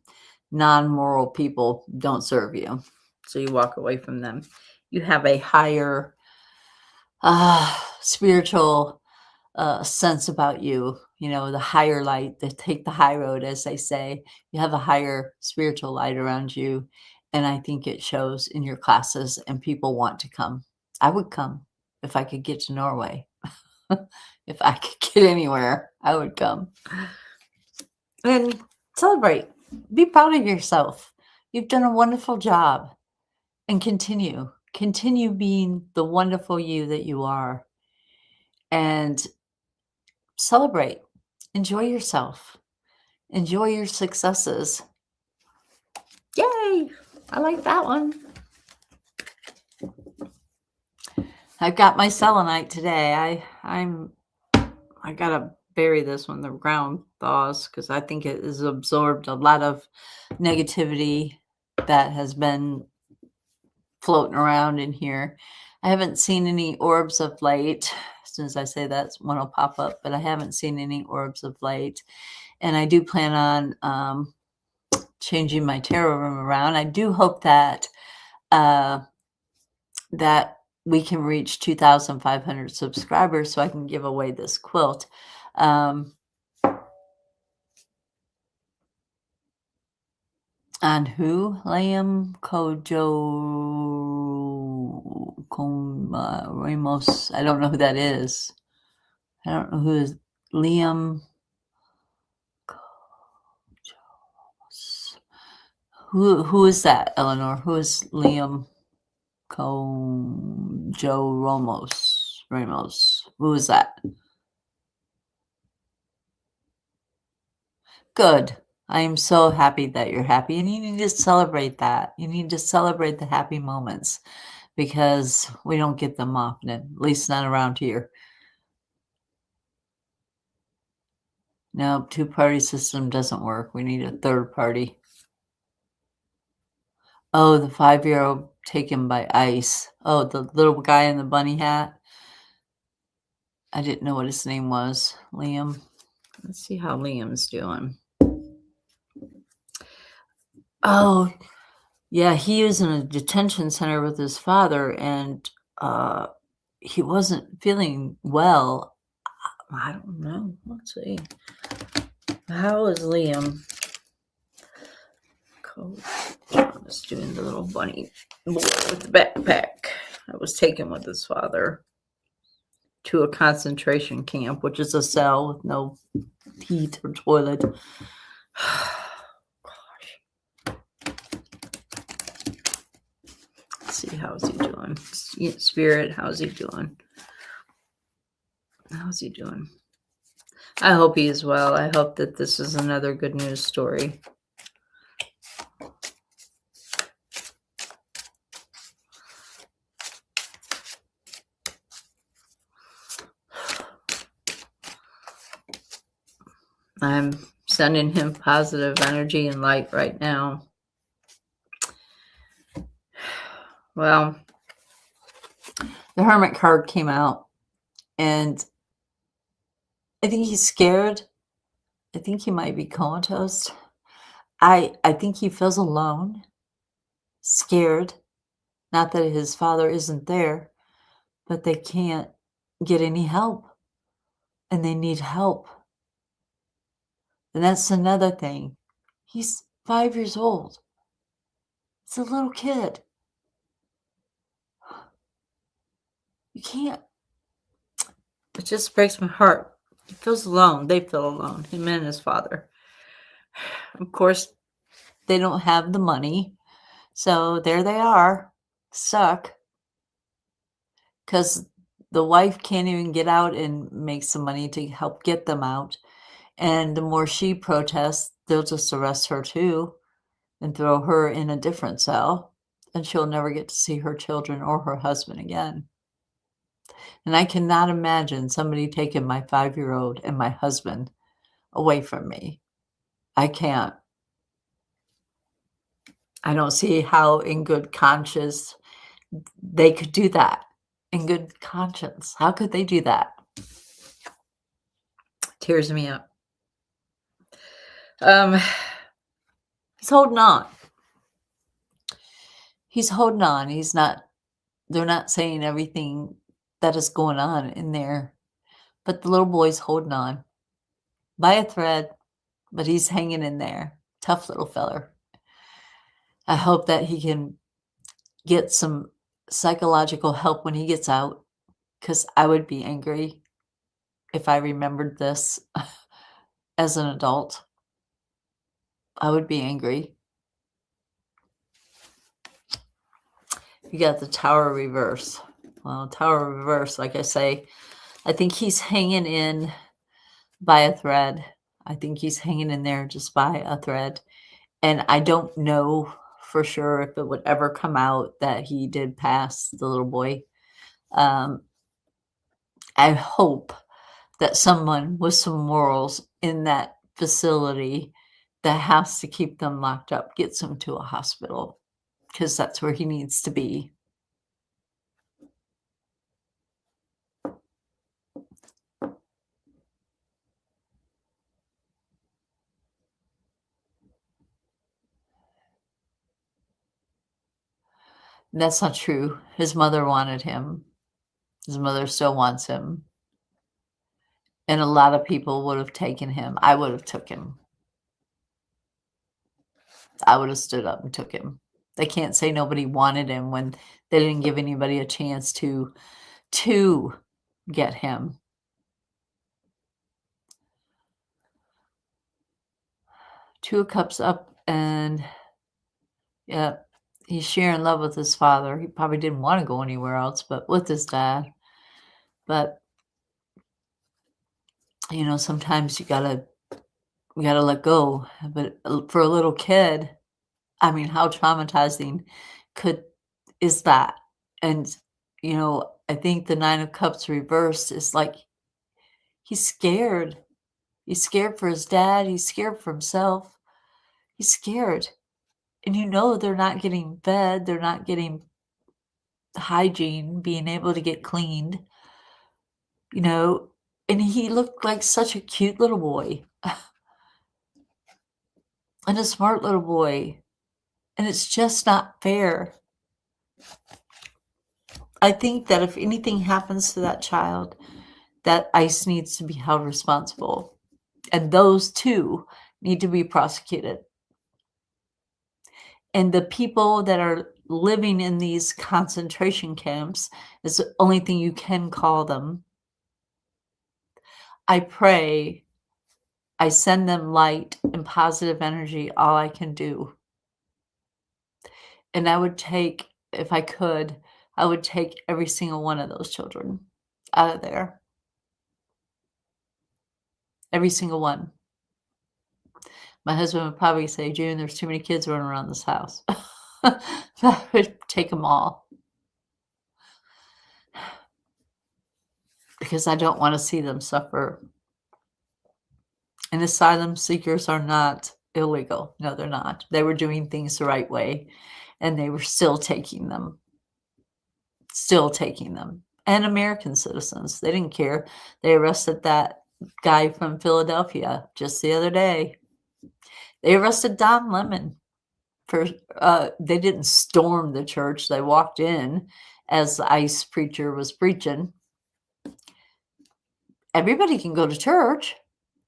non-moral people don't serve you. So you walk away from them. You have a higher spiritual sense about you, the higher light, they take the high road, as they say. You have a higher spiritual light around you. And I think it shows in your classes, and people want to come. I would come if I could get to Norway. If I could get anywhere, I would come. And celebrate. Be proud of yourself. You've done a wonderful job. And continue. continue being the wonderful you that you are and celebrate. Enjoy yourself. Enjoy your successes. Yay! I like that one. I've got my selenite today. I gotta bury this when the ground thaws because I think it has absorbed a lot of negativity that has been floating around in here. I haven't seen any orbs of late. As soon as I say that, one will pop up, but I haven't seen any orbs of late. And I do plan on changing my tarot room around. I do hope that that we can reach 2,500 subscribers so I can give away this quilt. On who? Liam Ramos. I don't know who that is. I don't know who is Liam. Who is that, Eleanor? Who is Liam Joe Ramos? Who is that? Good. I am so happy that you're happy, and you need to celebrate that. You need to celebrate the happy moments because we don't get them often, at least not around here. No, two-party system doesn't work. We need a third party. Oh, the 5-year-old taken by ice. Oh, the little guy in the bunny hat. I didn't know what his name was. Liam. Let's see how Liam's doing. Oh, yeah, he was in a detention center with his father, and he wasn't feeling well. I don't know. Let's see. How is Liam? I was doing the little bunny boy with the backpack. I was taken with his father to a concentration camp, which is a cell with no heat or toilet. See, how's he doing? Spirit, how's he doing? How's he doing? I hope he is well. I hope that this is another good news story. I'm sending him positive energy and light right now. Well, the Hermit card came out, and I think he's scared. I think he might be comatose. I think he feels alone, scared. Not that his father isn't there, but they can't get any help, and they need help. And that's another thing. He's 5 years old. It's a little kid. You can't. It just breaks my heart. He feels alone. They feel alone, him and his father. Of course, they don't have the money. So there they are, stuck. Because the wife can't even get out and make some money to help get them out. And the more she protests, they'll just arrest her too and throw her in a different cell. And she'll never get to see her children or her husband again. And I cannot imagine somebody taking my 5-year-old and my husband away from me. I can't. I don't see how in good conscience they could do that. In good conscience. How could they do that? Tears me up. He's holding on. He's holding on. They're not saying everything that is going on in there. But the little boy's holding on by a thread, but he's hanging in there. Tough little feller. I hope that he can get some psychological help when he gets out, because I would be angry if I remembered this as an adult. I would be angry. You got the Tower Reverse. Well, Tower Reverse, like I say, I think he's hanging in by a thread. I think he's hanging in there just by a thread. And I don't know for sure if it would ever come out that he did pass the little boy. Um, I hope that someone with some morals in that facility that has to keep them locked up gets him to a hospital because that's where he needs to be. That's not true. His mother wanted him. His mother still wants him. And a lot of people would have taken him. I would have took him. I would have stood up and took him. They can't say nobody wanted him when they didn't give anybody a chance to get him. 2 of Cups up and yeah, he's sharing love with his father. He probably didn't wanna go anywhere else but with his dad. But, sometimes you gotta let go. But, for a little kid, I mean, how traumatizing could is that? And, I think the 9 of Cups reversed is like he's scared. He's scared for his dad, he's scared for himself. He's scared. And they're not getting fed, they're not getting hygiene, being able to get cleaned, you know, and he looked like such a cute little boy and a smart little boy, and it's just not fair. I think that if anything happens to that child, that ICE needs to be held responsible, and those 2 need to be prosecuted. And the people that are living in these concentration camps is the only thing you can call them. I pray, I send them light and positive energy, all I can do. And I would take if I could, I would take every single one of those children out of there. Every single one. My husband would probably say, "June, there's too many kids running around this house." I would take them all because I don't wanna see them suffer. And asylum seekers are not illegal. No, they're not. They were doing things the right way, and they were still taking them. Still taking them. And American citizens, they didn't care. They arrested that guy from Philadelphia just the other day. They arrested Don Lemon for, they didn't storm the church, they walked in as the ICE preacher was preaching. Everybody can go to church.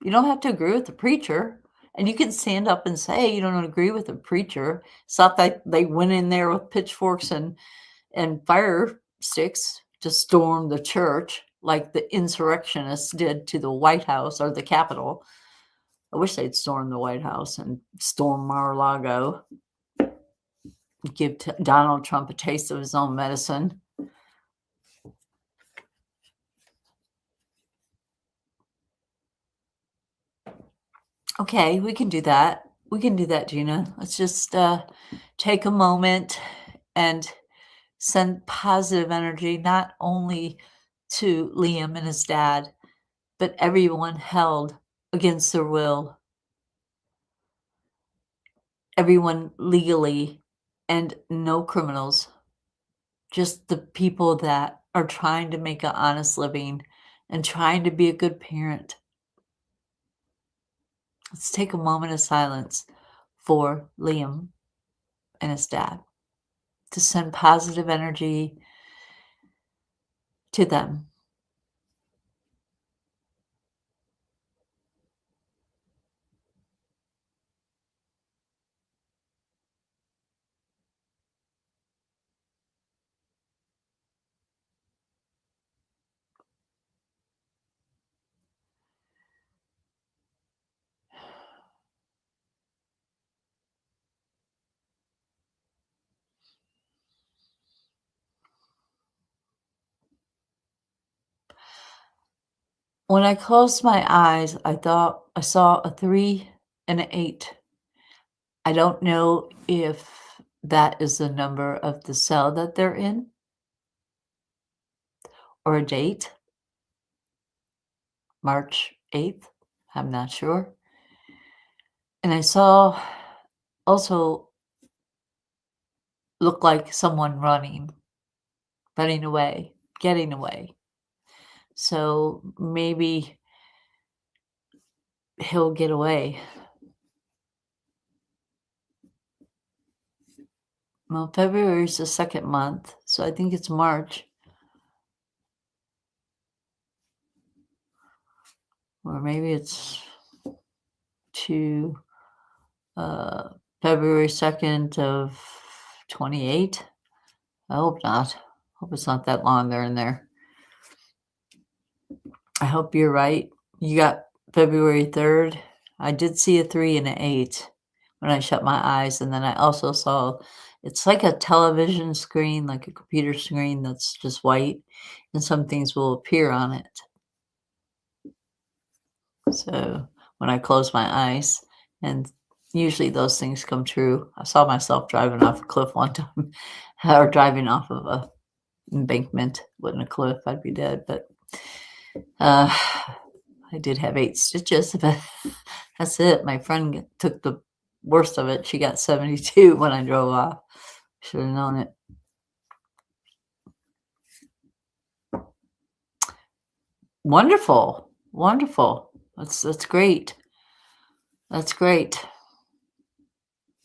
You don't have to agree with the preacher, and you can stand up and say you don't agree with the preacher. It's not like they went in there with pitchforks and fire sticks to storm the church like the insurrectionists did to the White House or the Capitol. I wish they'd storm the White House and storm Mar-a-Lago, give Donald Trump a taste of his own medicine. Okay, we can do that. We can do that, Gina. Let's just take a moment and send positive energy not only to Liam and his dad, but everyone held against their will, everyone legally, and no criminals, just the people that are trying to make an honest living and trying to be a good parent. Let's take a moment of silence for Liam and his dad to send positive energy to them. When I closed my eyes, I thought I saw a 3 and an 8. I don't know if that is the number of the cell that they're in or a date, March 8th. I'm not sure. And I saw also look like someone running away, getting away. So maybe he'll get away. Well, February is the second month, so I think it's March. Or maybe it's to uh, February 2nd of 28. I hope not. Hope it's not that long there in there. I hope you're right. You got February 3rd. I did see a 3 and an 8 when I shut my eyes, and then I also saw it's like a television screen, like a computer screen that's just white, and some things will appear on it. So when I close my eyes, and usually those things come true. I saw myself driving off a cliff one time, or driving off of a embankment. Wasn't a cliff, I'd be dead. But I did have 8 stitches, but that's it. My friend took the worst of it. She got 72 when I drove off. Should have known it. Wonderful, wonderful. That's great. That's great.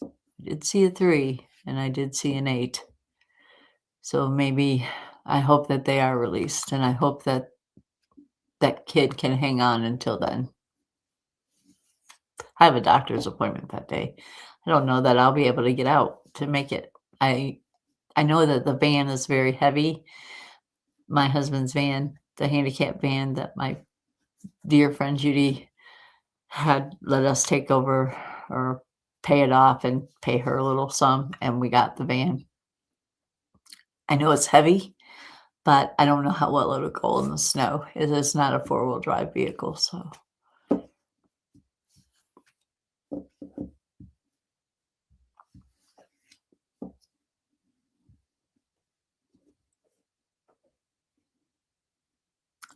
I did see a 3, and I did see an 8. So maybe I hope that they are released, and I hope that that kid can hang on until then. I have a doctor's appointment that day. I don't know that I'll be able to get out to make it. I know that the van is very heavy. My husband's van, the handicap van that my dear friend Judy had let us take over or pay it off and pay her a little sum, and we got the van. I know it's heavy, but I don't know how well it'll go in the snow. It is not a four-wheel drive vehicle, so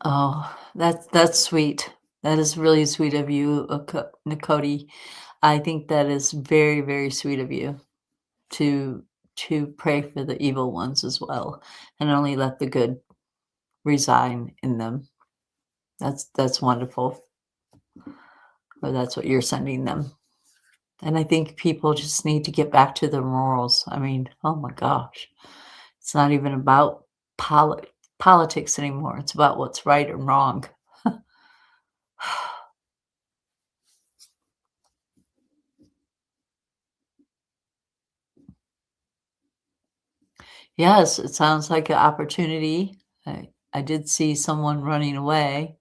oh, that's sweet. That is really sweet of you, Nicody. I think that is very, very sweet of you to pray for the evil ones as well, and only let the good reside in them. That's wonderful. Or that's what you're sending them. And I think people just need to get back to their morals. I mean, oh my gosh. It's not even about politics anymore. It's about what's right and wrong. Yes, it sounds like an opportunity. I did see someone running away.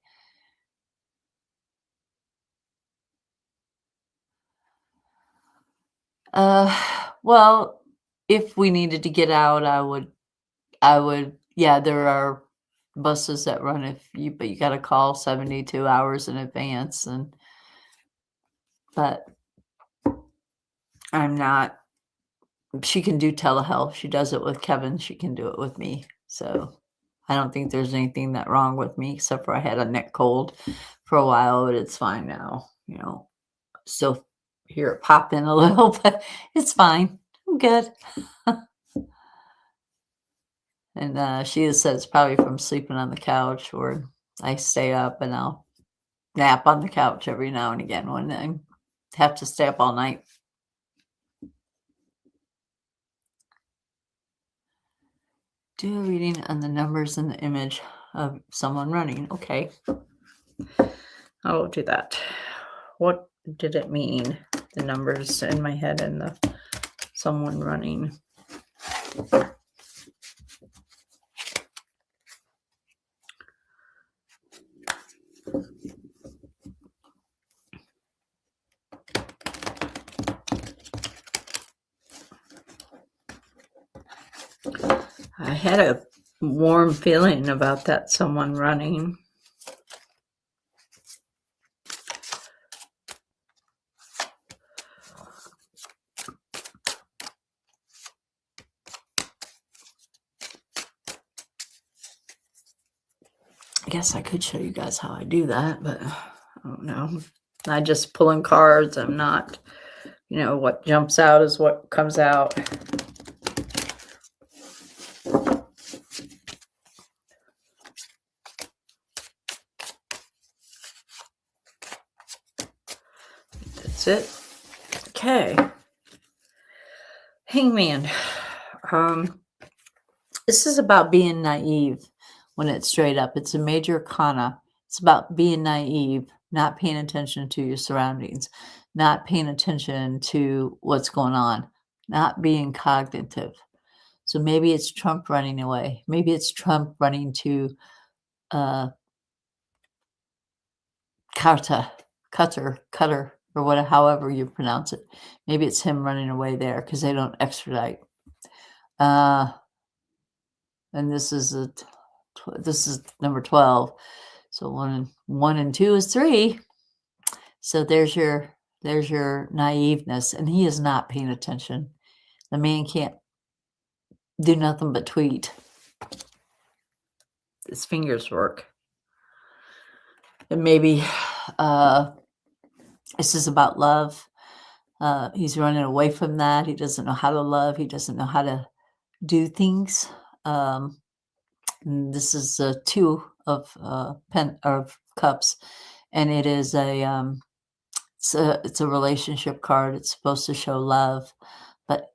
Uh, well, if we needed to get out, I would, yeah, there are buses that run but you gotta call 72 hours in advance, but I'm not she can do telehealth. She does it with Kevin, she can do it with me. So, I don't think there's anything that wrong with me except for I had a neck cold for a while, but it's fine now, Still hear it pop in a little, but it's fine. I'm good. And, she has said it's probably from sleeping on the couch or I stay up and I'll nap on the couch every now and again when I have to stay up all night. Do a reading on the numbers in the image of someone running. Okay. I'll do that. What did it mean? The numbers in my head and the someone running. I had a warm feeling about that someone running. I guess I could show you guys how I do that, but I don't know. I just pull in cards. I'm not, what jumps out is what comes out. That's it. Okay. Hangman. This is about being naive when it's straight up. It's a major arcana. It's about being naive, not paying attention to your surroundings, not paying attention to what's going on, not being cognitive. So maybe it's Trump running away. Maybe it's Trump running to uh, Qatar, or whatever, however you pronounce it. Maybe it's him running away there because they don't extradite. And this is this is number 12. So one and two is 3. So there's your naiveness, and he is not paying attention. The man can't do nothing but tweet. His fingers work. And maybe this is about love. He's running away from that. He doesn't know how to love. He doesn't know how to do things. This is 2 of cups, and it is it's a relationship card. It's supposed to show love, but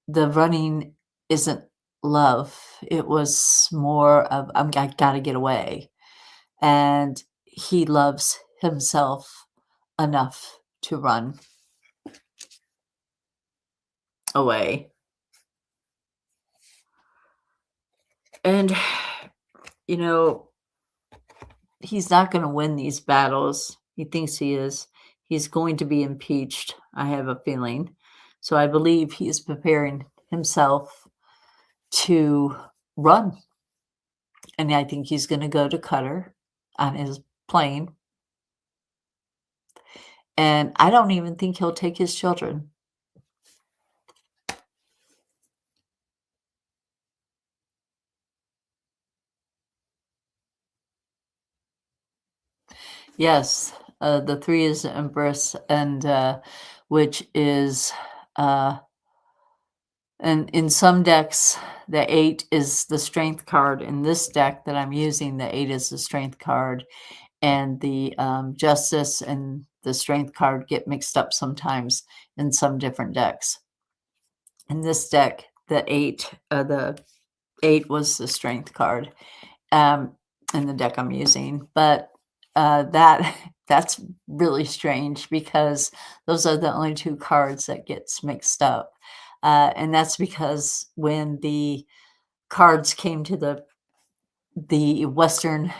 the running isn't love. It was more of I gotta get away, and he loves himself enough to run away. And he's not going to win these battles. He thinks he is. He's going to be impeached, I have a feeling. So I believe he is preparing himself to run. And I think he's going to go to Qatar on his plane. And I don't even think he'll take his children. Yes, the 3 is the Empress, and which is and in some decks, the 8 is the Strength card. In this deck that I'm using, the 8 is the Strength card, and the Justice and the Strength card get mixed up sometimes in some different decks. In this deck, the 8 was the Strength card in the deck I'm using, but that's really strange because those are the only 2 cards that gets mixed up. And that's because when the cards came to the Western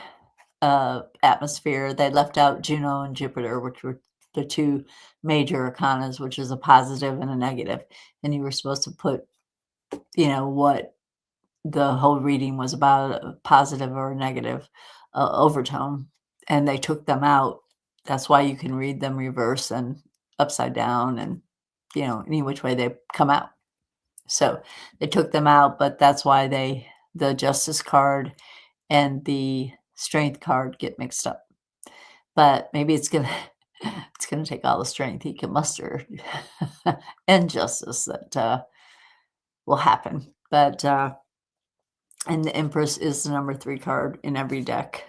atmosphere, they left out Juno and Jupiter, which were the 2 major arcanas, which is a positive and a negative. And you were supposed to put, what the whole reading was about, a positive or a negative overtone. And they took them out. That's why you can read them reverse and upside down and, any which way they come out. So they took them out, but that's why the Justice card and the Strength card get mixed up. But maybe it's gonna take all the strength he can muster and justice that will happen. But and the Empress is the number 3 card in every deck,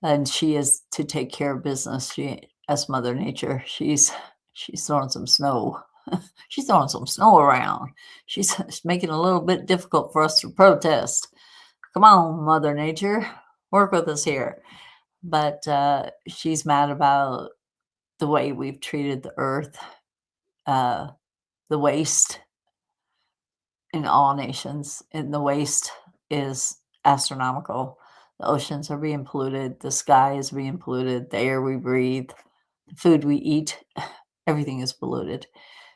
and she is to take care of business. As Mother Nature, she's throwing some snow. She's throwing some snow around. She's making it a little bit difficult for us to protest. Come on, Mother Nature, work with us here. But she's mad about the way we've treated the earth, the waste in all nations. And the waste is astronomical. The oceans are being polluted. The sky is being polluted. The air we breathe, the food we eat, everything is polluted.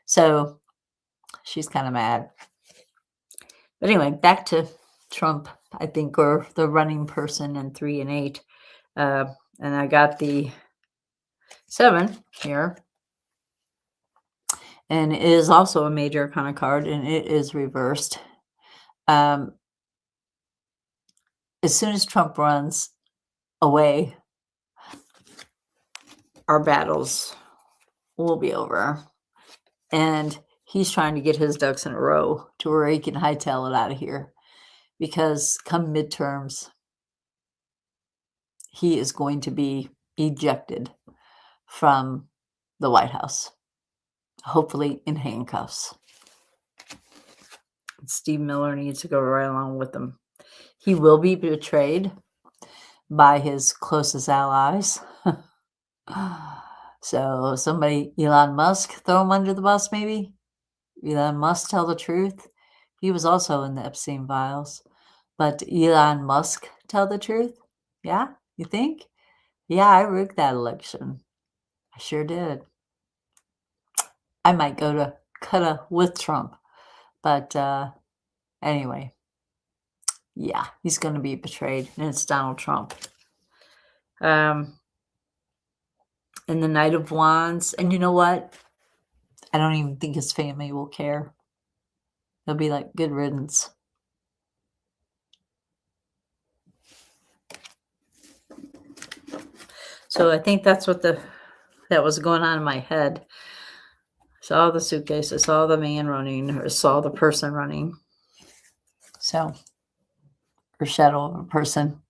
So she's kind of mad. But anyway, back to Trump, I think, or the running person in 3 and 8. And I got the 7 here. And it is also a major arcana card, and it is reversed. It's as soon as Trump runs away, our battles will be over. And he's trying to get his ducks in a row to where he can hightail it out of here. Because come midterms, he is going to be ejected from the White House, hopefully in handcuffs. Steve Miller needs to go right along with him. He will be betrayed by his closest allies. So somebody, Elon Musk, throw him under the bus maybe? Elon Musk tell the truth. He was also in the Epstein files. But Elon Musk tell the truth? Yeah, you think? Yeah, I rigged that election. I sure did. I might go to Qatar with Trump. But anyway, yeah, he's going to be betrayed, and it's Donald Trump. And the Knight of Wands, and you know what? I don't even think his family will care. They'll be like, good riddance. So I think that's what that was going on in my head. Saw the suitcases, saw the man running, or saw the person running. So, or shadow of a person.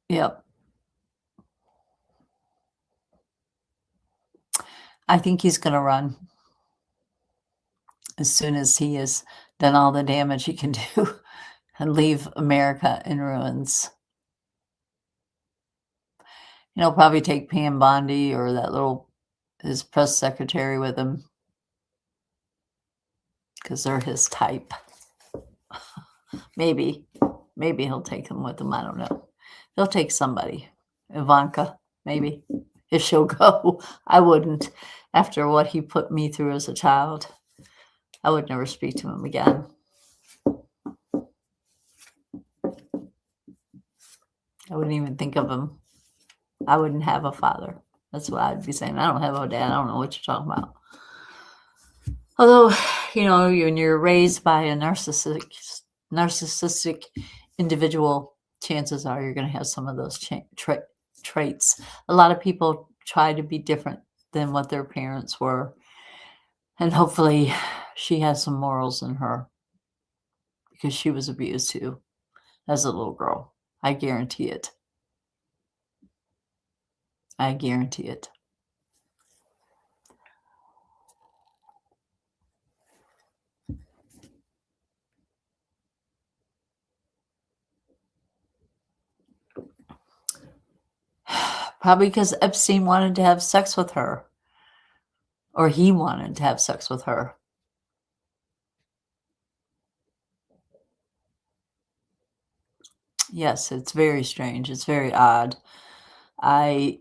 Yep. I think he's going to run as soon as he has done all the damage he can do and leave America in ruins. He'll probably take Pam Bondi or his press secretary with him because they're his type. Maybe he'll take them with him. I don't know. He'll take somebody. Ivanka, maybe, if she'll go. I wouldn't. After what he put me through as a child, I would never speak to him again. I wouldn't even think of him. I wouldn't have a father. That's what I'd be saying. I don't have a dad. I don't know what you're talking about. Although, when you're raised by a narcissistic individual, chances are you're going to have some of those traits. A lot of people try to be different than what their parents were. And hopefully she has some morals in her because she was abused too as a little girl. I guarantee it. I guarantee it. Probably because Epstein wanted to have sex with her. Or he wanted to have sex with her. Yes, it's very strange. It's very odd. I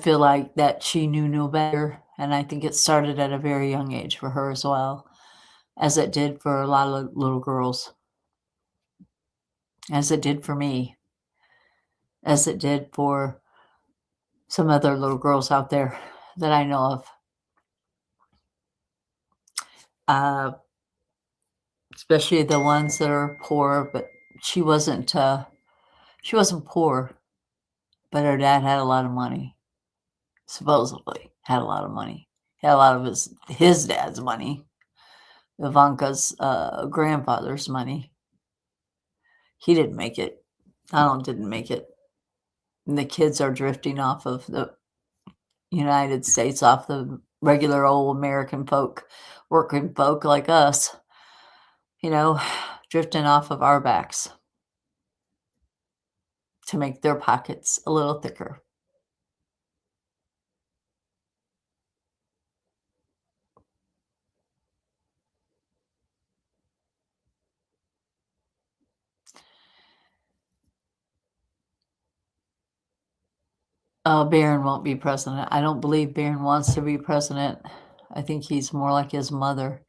feel like that she knew no better, and I think it started at a very young age for her as well, as it did for a lot of little girls, as it did for me, as it did for some other little girls out there that I know of. Especially the ones that are poor, but she wasn't poor, but her dad had a lot of money. Supposedly had a lot of money. Had a lot of his dad's money. Ivanka's grandfather's money. He didn't make it. Donald didn't make it. And the kids are drifting off of the United States, off the regular old American folk, working folk like us, drifting off of our backs to make their pockets a little thicker. Barron won't be president. I don't believe Barron wants to be president. I think he's more like his mother.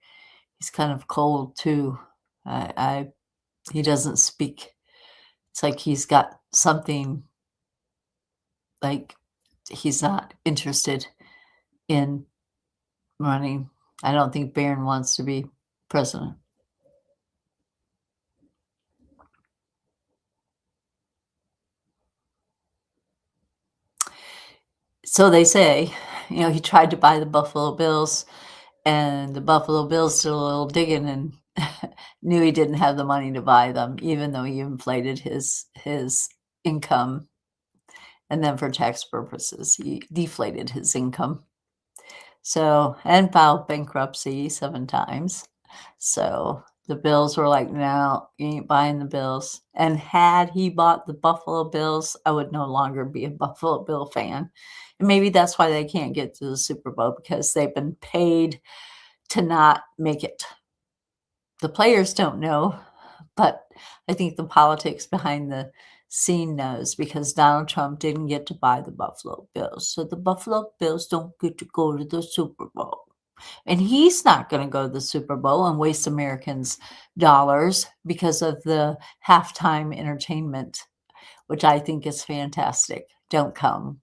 He's kind of cold too. He doesn't speak. It's like he's got something, like he's not interested in running. I don't think Barron wants to be president. So they say, he tried to buy the Buffalo Bills, and the Buffalo Bills did a little digging and knew he didn't have the money to buy them, even though he inflated his income, and then for tax purposes, he deflated his income. So and filed bankruptcy 7 times. So the Bills were like, "No, you ain't buying the Bills." And had he bought the Buffalo Bills, I would no longer be a Buffalo Bill fan. And maybe that's why they can't get to the Super Bowl, because they've been paid to not make it. The players don't know, but I think the politics behind the scene knows, because Donald Trump didn't get to buy the Buffalo Bills. So the Buffalo Bills don't get to go to the Super Bowl. And he's not going to go to the Super Bowl and waste Americans' dollars because of the halftime entertainment, which I think is fantastic. Don't come.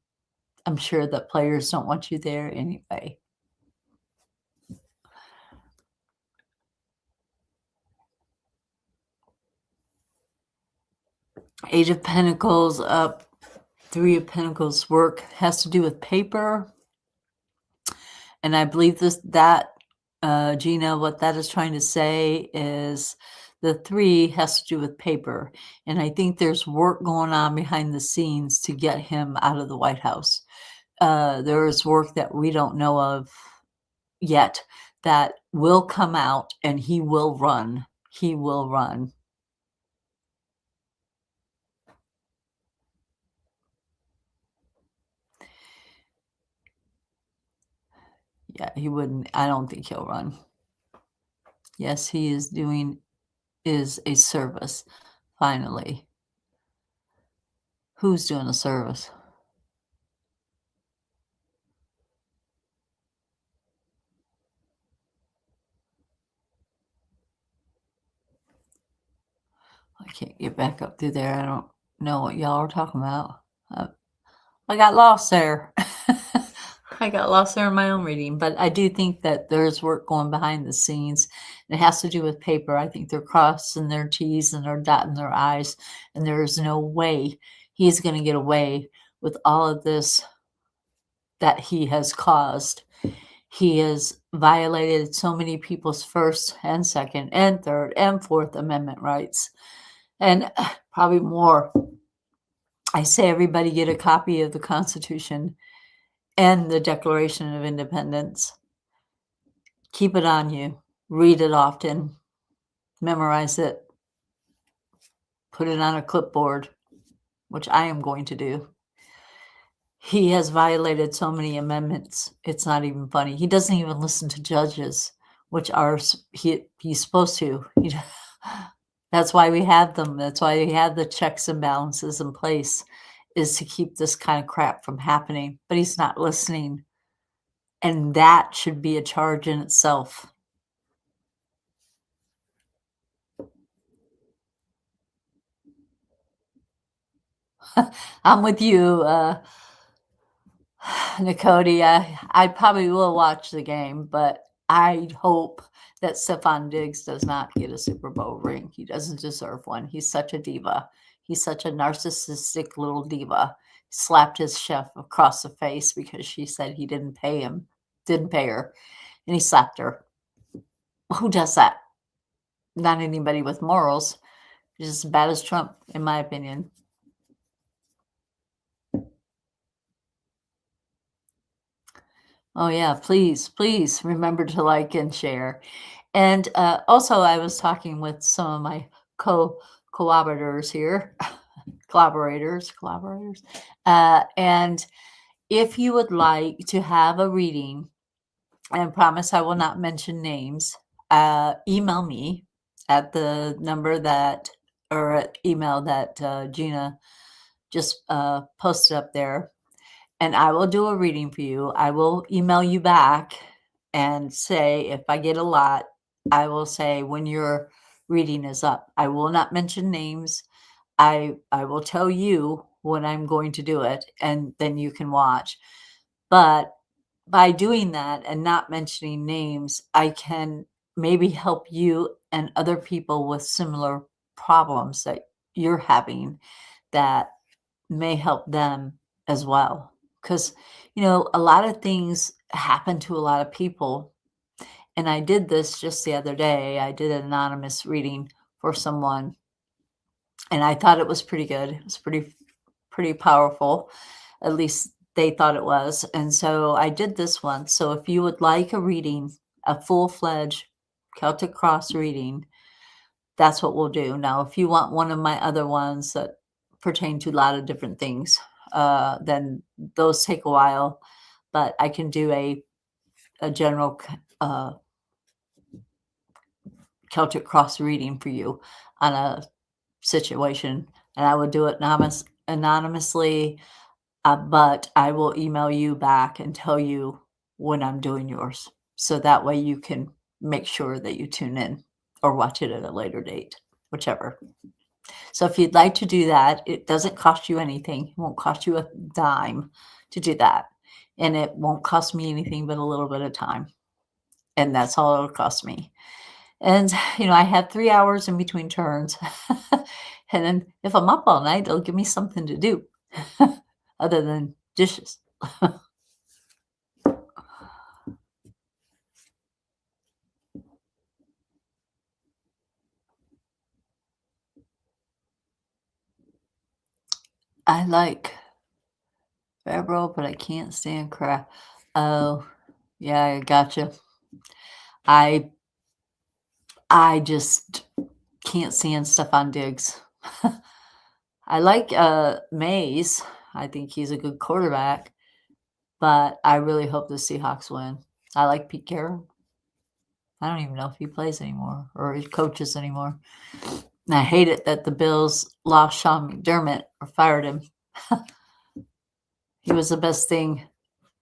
I'm sure that players don't want you there anyway. Age of Pentacles up. 3 of Pentacles work has to do with paper. And I believe Gina, what that is trying to say is the 3 has to do with paper. And I think there's work going on behind the scenes to get him out of the White House. There is work that we don't know of yet that will come out, and he will run. He will run. Yeah, he wouldn't. I don't think he'll run. Yes, he is a service, finally. Who's doing a service? I can't get back up through there. I don't know what y'all are talking about. I got lost there. I got lost there in my own reading, but I do think that there's work going behind the scenes. It has to do with paper. I think they're crossing their T's and they're dotting their I's, and there is no way he's going to get away with all of this that he has caused. He has violated so many people's First and Second and Third and Fourth Amendment rights, and probably more. I say everybody get a copy of the Constitution and the Declaration of Independence. Keep it on you. Read it often. Memorize it. Put it on a clipboard, which I am going to do. He has violated so many amendments. It's not even funny. He doesn't even listen to judges, which he's supposed to. That's why we have them. That's why we have the checks and balances in place, is to keep this kind of crap from happening. But he's not listening. And that should be a charge in itself. I'm with you, Nicody. I probably will watch the game, but I hope that Stephon Diggs does not get a Super Bowl ring. He doesn't deserve one. He's such a diva. He's such a narcissistic little diva. Slapped his chef across the face because she said he didn't pay her, and he slapped her. Who does that? Not anybody with morals. He's just as bad as Trump, in my opinion. Oh, yeah, please remember to like and share. And also, I was talking with some of my collaborators here, collaborators. And if you would like to have a reading, and promise I will not mention names, email me at the number or email that Gina just posted up there, and I will do a reading for you. I will email you back and say, if I get a lot, I will say when your reading is up. I will not mention names. I will tell you when I'm going to do it, and then you can watch. But by doing that and not mentioning names, I can maybe help you and other people with similar problems that you're having that may help them as well. Because, a lot of things happen to a lot of people. And I did this just the other day. I did an anonymous reading for someone, and I thought it was pretty good. It was pretty powerful. At least they thought it was. And so I did this one. So if you would like a reading, a full-fledged Celtic Cross reading, that's what we'll do. Now, if you want one of my other ones that pertain to a lot of different things, then those take a while. But I can do a general Celtic Cross reading for you on a situation, and I would do it anonymously. But I will email you back and tell you when I'm doing yours. So that way you can make sure that you tune in or watch it at a later date, whichever. So if you'd like to do that, it doesn't cost you anything. It won't cost you a dime to do that. And it won't cost me anything but a little bit of time. And that's all it'll cost me. And, I have 3 hours in between turns. And then if I'm up all night, it'll give me something to do other than dishes. I like Fabro, but I can't stand crab. Oh, yeah, I gotcha. I I just can't stand Stefan Diggs. I like, Mays. I think he's a good quarterback, but I really hope the Seahawks win. I like Pete Carroll. I don't even know if he plays anymore or he coaches anymore. And I hate it that the Bills lost Sean McDermott or fired him. He was the best thing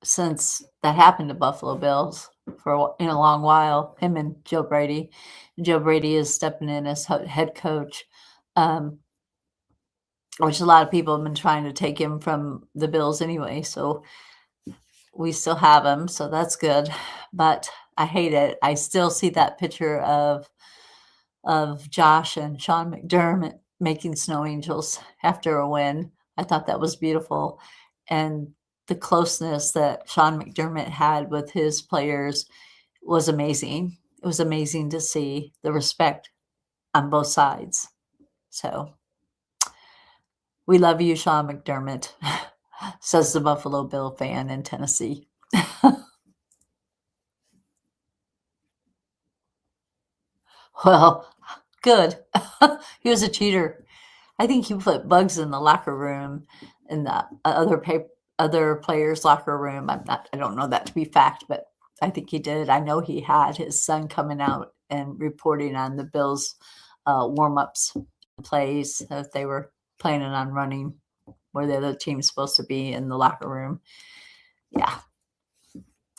since that happened to Buffalo Bills in a long while, him and Joe Brady. And Joe Brady is stepping in as head coach, which a lot of people have been trying to take him from the Bills anyway. So we still have him, so that's good. But I hate it. I still see that picture of Josh and Sean McDermott making snow angels after a win. I thought that was beautiful. And the closeness that Sean McDermott had with his players was amazing. It was amazing to see the respect on both sides. So we love you, Sean McDermott, says the Buffalo Bill fan in Tennessee. Well, good. He was a cheater. I think he put bugs in the locker room, in the other players' locker room. I don't know that to be fact, but I think he did. I know he had his son coming out and reporting on the Bills' warm-ups plays that they were planning on running where the other team's supposed to be in the locker room. Yeah,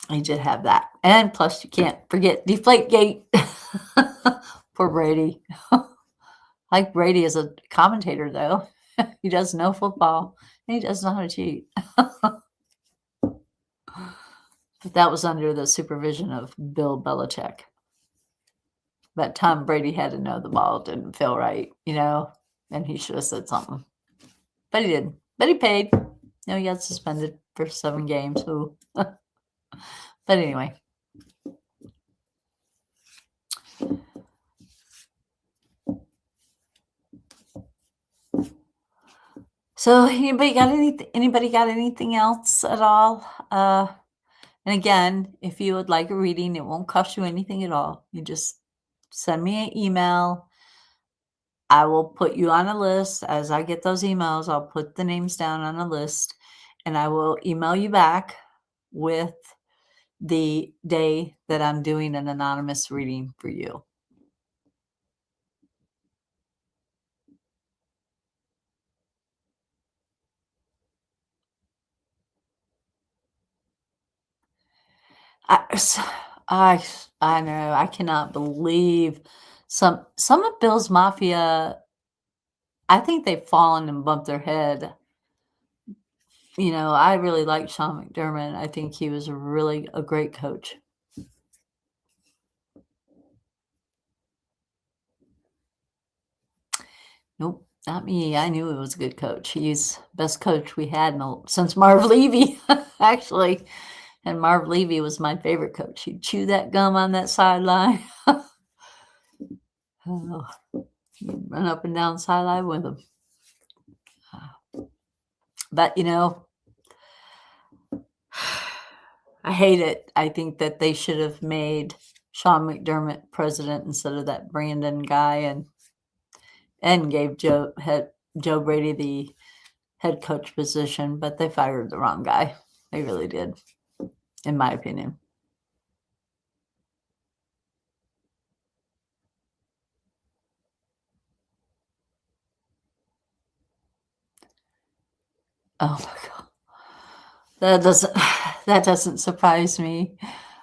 he did have that. And plus, you can't forget Deflategate. Poor Brady. Like Brady as a commentator, though. He does know football, and he does know how to cheat. But that was under the supervision of Bill Belichick. But Tom Brady had to know the ball didn't feel right, and he should have said something. But he didn't. But he paid. He got suspended for 7 games. Ooh. But anyway. So anybody got anything else at all? And again, if you would like a reading, it won't cost you anything at all. You just send me an email. I will put you on a list. As I get those emails, I'll put the names down on a list, and I will email you back with the day that I'm doing an anonymous reading for you. I I know, I cannot believe some of Bill's Mafia. I think they've fallen and bumped their head I really like Sean McDermott. I think he was a great coach. Nope, not me. I knew he was a good coach. He's best coach we had since Marv Levy, actually. And Marv Levy was my favorite coach. He'd chew that gum on that sideline. Oh, he'd run up and down the sideline with him. But I hate it. I think that they should have made Sean McDermott president instead of that Brandon guy, and gave Joe Brady the head coach position. But they fired the wrong guy. They really did, in my opinion. Oh my god, that doesn't surprise me.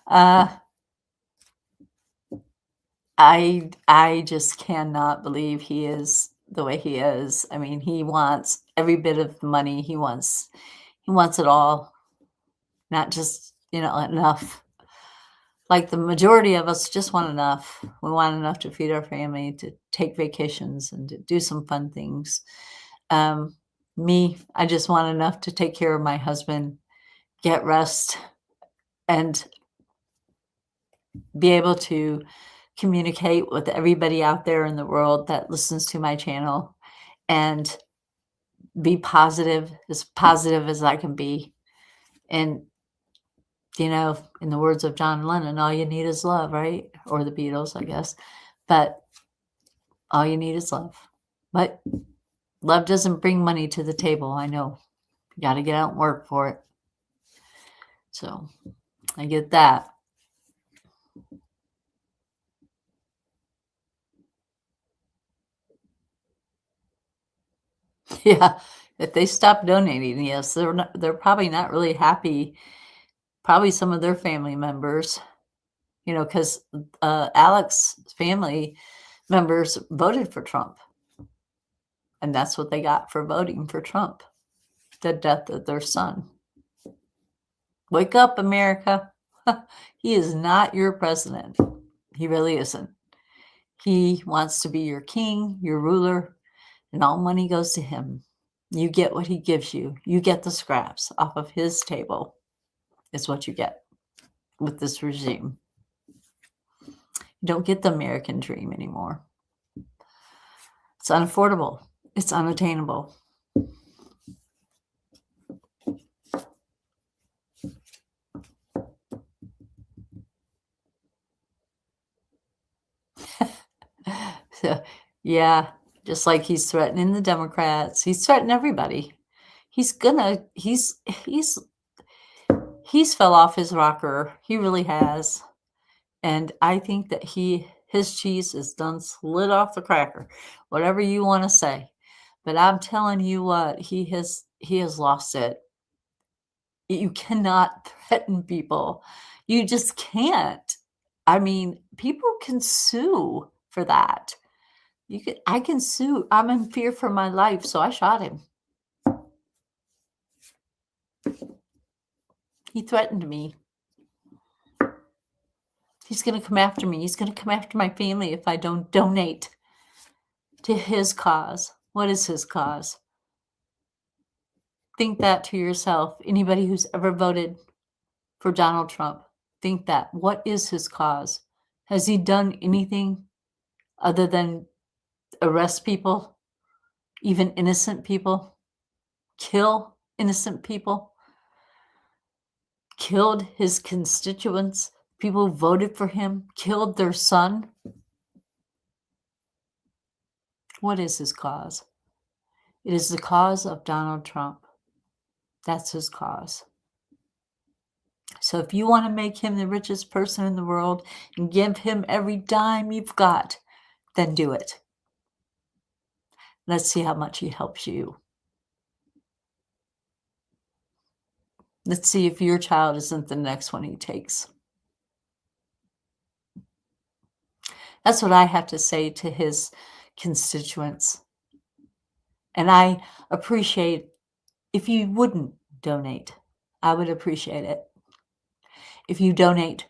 I just cannot believe he is the way he is. I mean, he wants every bit of the money. He wants it all, not just, enough. Like the majority of us just want enough. We want enough to feed our family, to take vacations, and to do some fun things. Me, I just want enough to take care of my husband, get rest, and be able to communicate with everybody out there in the world that listens to my channel, and be positive as I can be. And, in the words of John Lennon, all you need is love, right? Or the Beatles, I guess. But all you need is love. But love doesn't bring money to the table. I know. You got to get out and work for it. So I get that. Yeah. If they stop donating, yes, they're probably not really happy. Probably some of their family members, because Alex's family members voted for Trump. And that's what they got for voting for Trump, the death of their son. Wake up, America. He is not your president. He really isn't. He wants to be your king, your ruler, and all money goes to him. You get what he gives you. You get the scraps off of his table, is what you get with this regime. You don't get the American dream anymore. It's unaffordable. It's unattainable. So, yeah, just like he's threatening the Democrats, he's threatening everybody. He's fell off his rocker. He really has. And I think that his cheese is done slid off the cracker, whatever you want to say. But I'm telling you what, he has lost it. You cannot threaten people. You just can't. I mean, people can sue for that. I can sue. I'm in fear for my life, so I shot him. He threatened me. He's going to come after me. He's going to come after my family if I don't donate to his cause. What is his cause? Think that to yourself. Anybody who's ever voted for Donald Trump, think that. What is his cause? Has he done anything other than arrest people, even innocent people, kill innocent people, killed his constituents, people who voted for him, killed their son? What is his cause? It is the cause of Donald Trump. That's his cause. So if you want to make him the richest person in the world and give him every dime you've got, then do it. Let's see how much he helps you. Let's see if your child isn't the next one he takes. That's what I have to say to his constituents. And I appreciate if you wouldn't donate. I would appreciate it. If you donate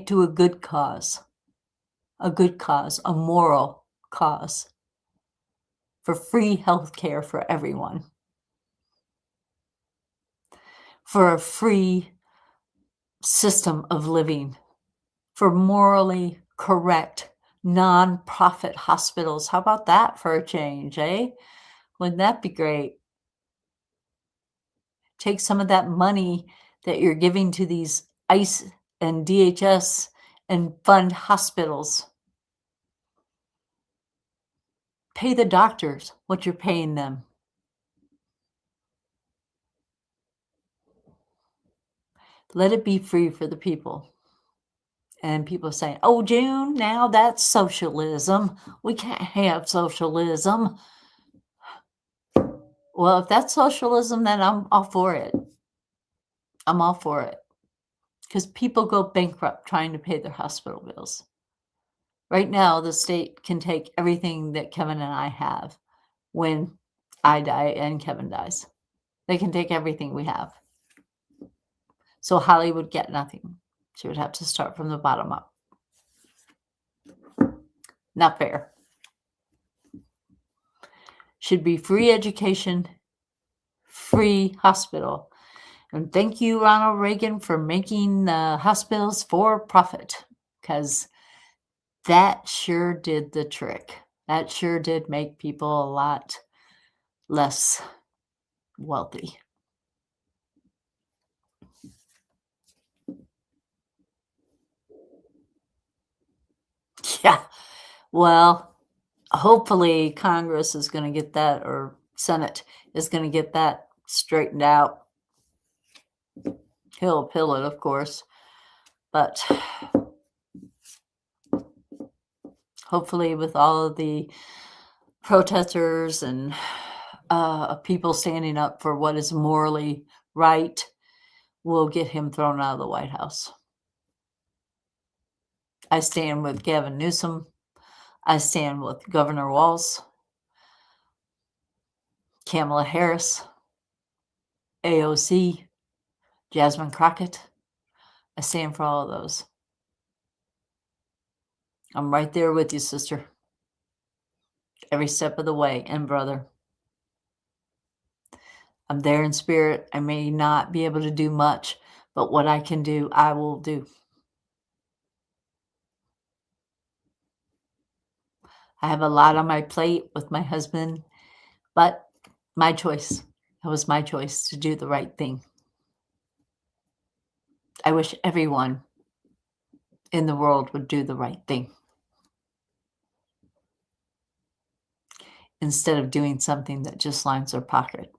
to a good cause, a moral cause for free health care for everyone, for a free system of living, for morally correct nonprofit hospitals. How about that for a change, eh? Wouldn't that be great? Take some of that money that you're giving to these ICE and DHS and fund hospitals. Pay the doctors what you're paying them. Let it be free for the people. And people saying, oh, June, now that's socialism. We can't have socialism. Well, if that's socialism, then I'm all for it. I'm all for it. Because people go bankrupt trying to pay their hospital bills. Right now, the state can take everything that Kevin and I have when I die and Kevin dies. They can take everything we have. So Holly would get nothing. She would have to start from the bottom up. Not fair. Should be free education, free hospital. And thank you, Ronald Reagan, for making hospitals for profit, because that sure did the trick. That sure did make people a lot less wealthy. Yeah. Well, hopefully Congress is going to get that, or Senate is going to get that straightened out. He'll appeal it, of course, but hopefully with all of the protesters and people standing up for what is morally right, we'll get him thrown out of the White House. I stand with Gavin Newsom. I stand with Governor Walz, Kamala Harris, AOC, Jasmine Crockett. I stand for all of those. I'm right there with you, sister. Every step of the way, and brother. I'm there in spirit. I may not be able to do much, but what I can do, I will do. I have a lot on my plate with my husband, but my choice. It was my choice to do the right thing. I wish everyone in the world would do the right thing instead of doing something that just lines their pocket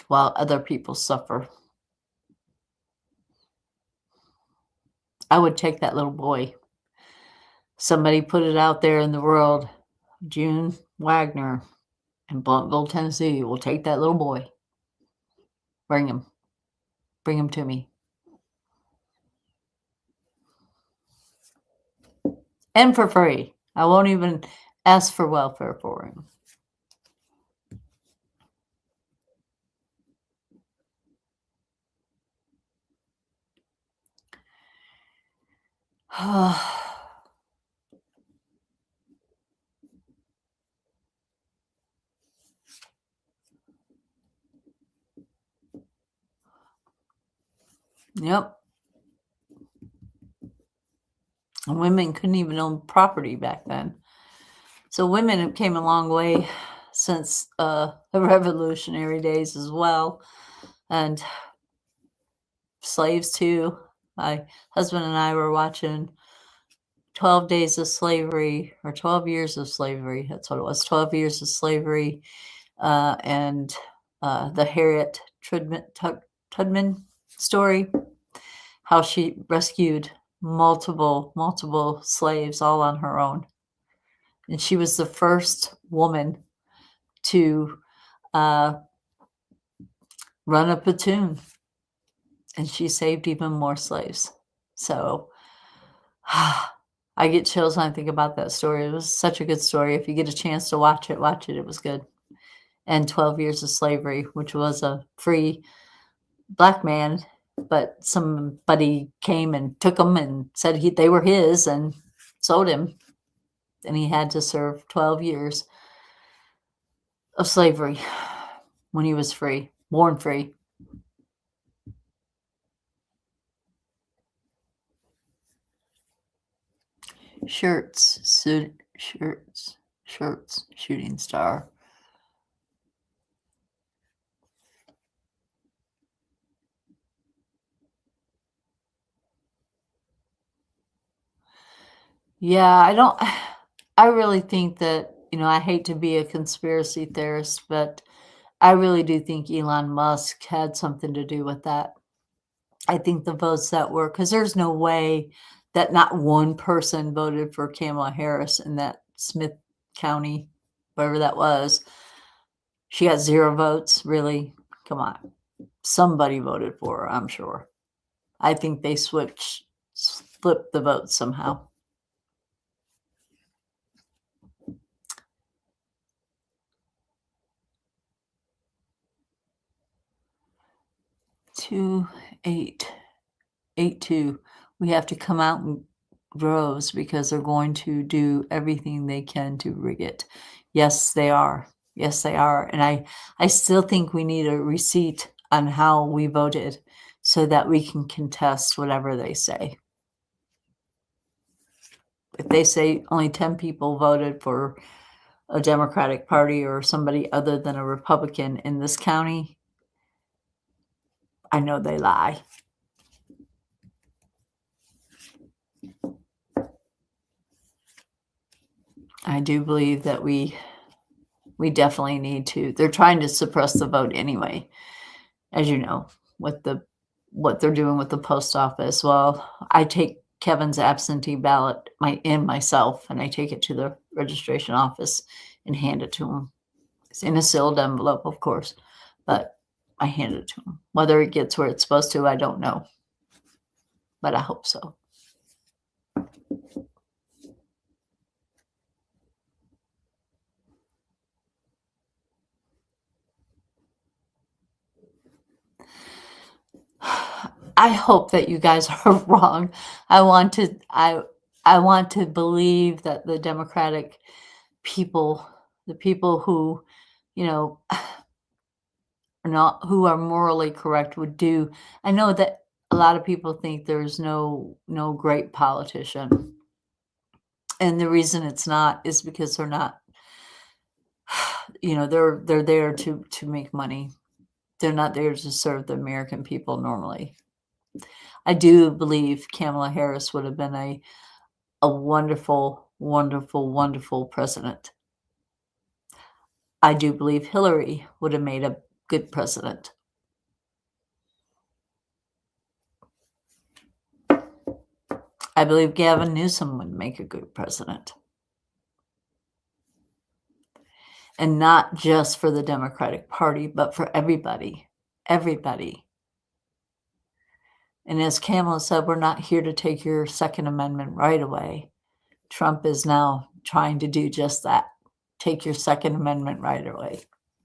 while other people suffer. I would take that little boy. Somebody put it out there in the world, June Wagner in Bluntville, Tennessee. We'll take that little boy. Bring him. Bring him to me. And for free. I won't even ask for welfare for him. Yep. Women couldn't even own property back then. So women have came a long way since the revolutionary days as well. And slaves too. My husband and I were watching 12 Days of Slavery, or 12 Years of Slavery. That's what it was, 12 Years of Slavery. And the Harriet Tubman story, how she rescued multiple slaves all on her own. And she was the first woman to run a platoon. And she saved even more slaves. So I get chills when I think about that story. It was such a good story. If you get a chance to watch it, watch it. It was good. and 12 years of slavery, which was a free black man, but somebody came and took him and said they were his and sold him, and he had to serve 12 years of slavery when he was free, born free. Shirts, shooting star. Yeah, I really think that, I hate to be a conspiracy theorist, but I really do think Elon Musk had something to do with that. I think the votes that were, because there's no way that not one person voted for Kamala Harris in that Smith County, wherever that was. She got 0 votes, really? Come on. Somebody voted for her, I'm sure. I think they flipped the vote somehow. Two, 8, 8-2. We have to come out in droves because they're going to do everything they can to rig it. Yes, they are. Yes, they are. And I still think we need a receipt on how we voted so that we can contest whatever they say. If they say only 10 people voted for a Democratic Party or somebody other than a Republican in this county, I know they lie. I do believe that we definitely need to. They're trying to suppress the vote anyway, as you know, with what they're doing with the post office. Well, I take Kevin's absentee ballot myself, and I take it to the registration office and hand it to him. It's in a sealed envelope, of course, but I hand it to him. Whether it gets where it's supposed to, I don't know, but I hope so. I hope that you guys are wrong. I want to believe that the Democratic people, the people who, who are morally correct would do. I know that a lot of people think there's no great politician. And the reason it's not is because they're not, they're there to make money. They're not there to serve the American people normally. I do believe Kamala Harris would have been a wonderful, wonderful, wonderful president. I do believe Hillary would have made a good president. I believe Gavin Newsom would make a good president. And not just for the Democratic Party, but for everybody. Everybody. And as Kamala said, we're not here to take your Second Amendment right away. Trump is now trying to do just that. Take your Second Amendment right away.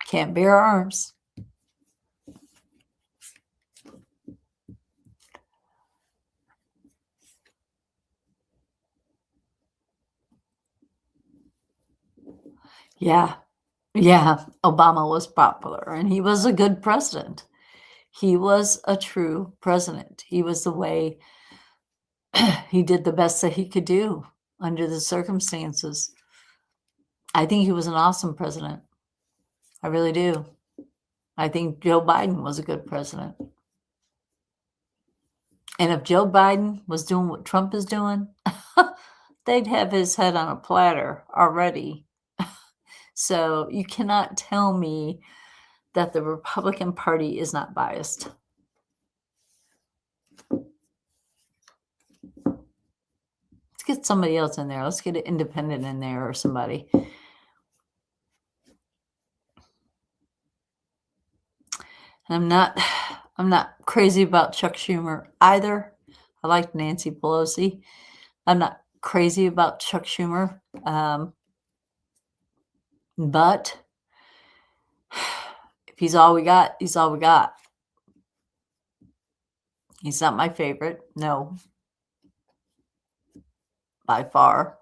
Can't bear arms. Yeah. Obama was popular and he was a good president. He was a true president. He was the way he did the best that he could do under the circumstances. I think he was an awesome president. I really do. I think Joe Biden was a good president. And if Joe Biden was doing what Trump is doing, they'd have his head on a platter already. So you cannot tell me that the Republican Party is not biased. Let's get somebody else in there. Let's get an independent in there or somebody. And I'm not crazy about Chuck Schumer either. I like Nancy Pelosi. I'm not crazy about Chuck Schumer. But If he's all we got, he's all we got. He's not my favorite. No, by far.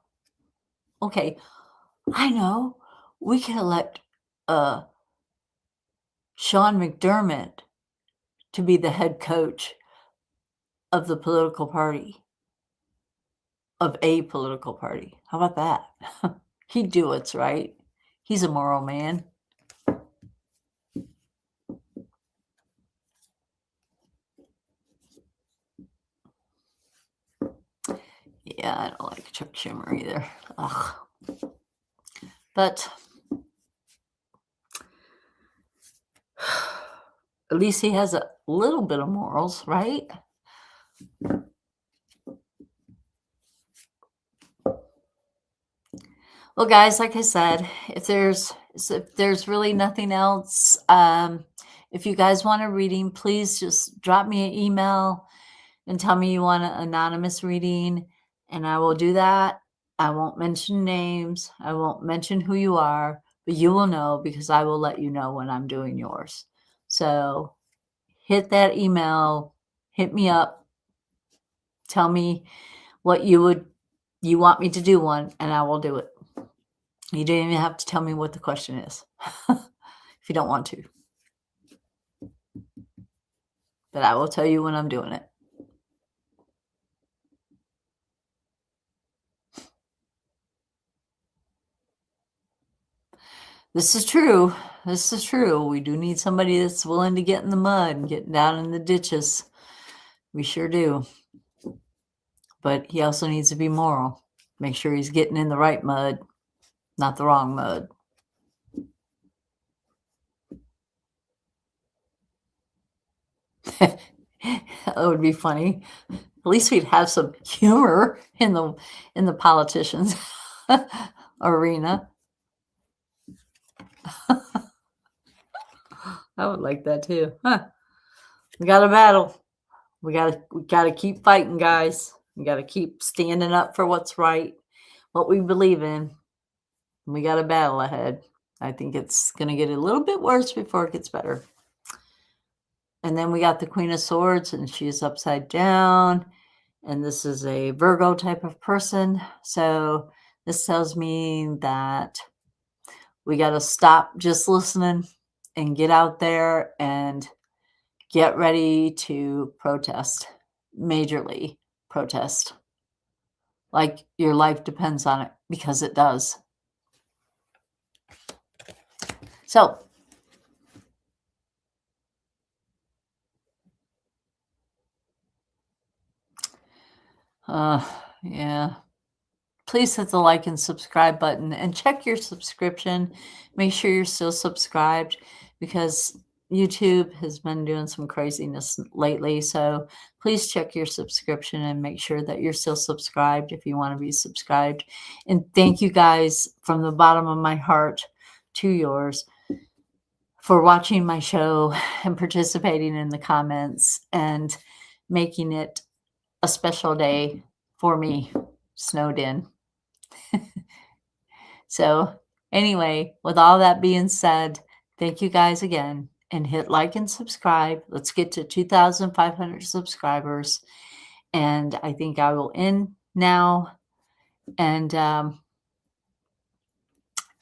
Okay, I know. We could elect Sean McDermott to be the head coach of the political party, of a political party. How about that? He'd do what's right. He's a moral man. Yeah, I don't like Chuck Schumer either. Ugh. But at least he has a little bit of morals, right? Well, guys, like I said, if there's really nothing else, if you guys want a reading, please just drop me an email and tell me you want an anonymous reading, and I will do that. I won't mention names. I won't mention who you are, but you will know because I will let you know when I'm doing yours. So hit that email, hit me up, tell me what you want me to do one, and I will do it. You don't even have to tell me what the question is if you don't want to. But I will tell you when I'm doing it. This is true. This is true. We do need somebody that's willing to get in the mud and get down in the ditches. We sure do. But he also needs to be moral. Make sure he's getting in the right mud, not the wrong mud. That would be funny. At least we'd have some humor in the politicians arena. I would like that too. Huh. We got a battle. We gotta keep fighting, guys. We gotta keep standing up for what's right, what we believe in. We got a battle ahead. I think it's gonna get a little bit worse before it gets better. And then we got the Queen of Swords, and she's upside down. And this is a Virgo type of person. So this tells me that we got to stop just listening and get out there and get ready to protest, majorly protest. Like your life depends on it, because it does. So, yeah. Please hit the like and subscribe button and check your subscription. Make sure you're still subscribed, because YouTube has been doing some craziness lately. So please check your subscription and make sure that you're still subscribed if you want to be subscribed. And thank you guys from the bottom of my heart to yours for watching my show and participating in the comments and making it a special day for me, snowed in. So anyway, with all that being said, thank you guys again, and hit like and subscribe. Let's get to 2,500 subscribers. And I think I will end now. And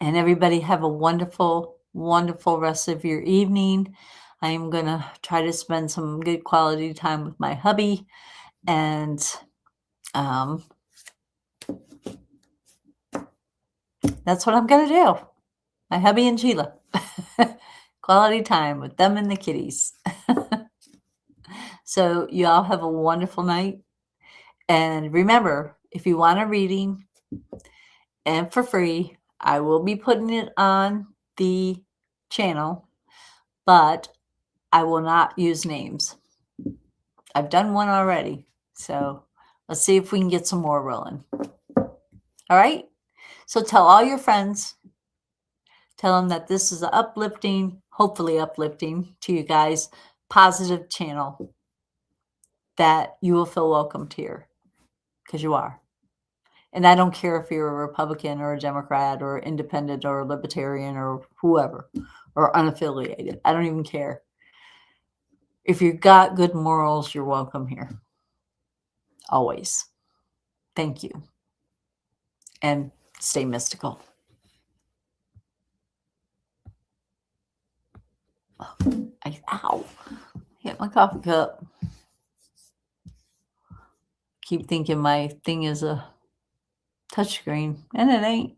everybody have a wonderful, wonderful rest of your evening. I am going to try to spend some good quality time with my hubby. And that's what I'm going to do. My hubby and Sheila. Quality time with them and the kitties. So you all have a wonderful night. And remember, if you want a reading and for free, I will be putting it on the channel, but I will not use names. I've done one already. So let's see if we can get some more rolling. All right. So tell all your friends, tell them that this is an uplifting, hopefully uplifting to you guys, positive channel that you will feel welcomed here, because you are. And I don't care if you're a Republican or a Democrat or independent or a libertarian or whoever. or unaffiliated. I don't even care. If you've got good morals, you're welcome here. Always. Thank you. And stay mystical. Ow. Hit my coffee cup. Keep thinking my thing is a touchscreen, and it ain't.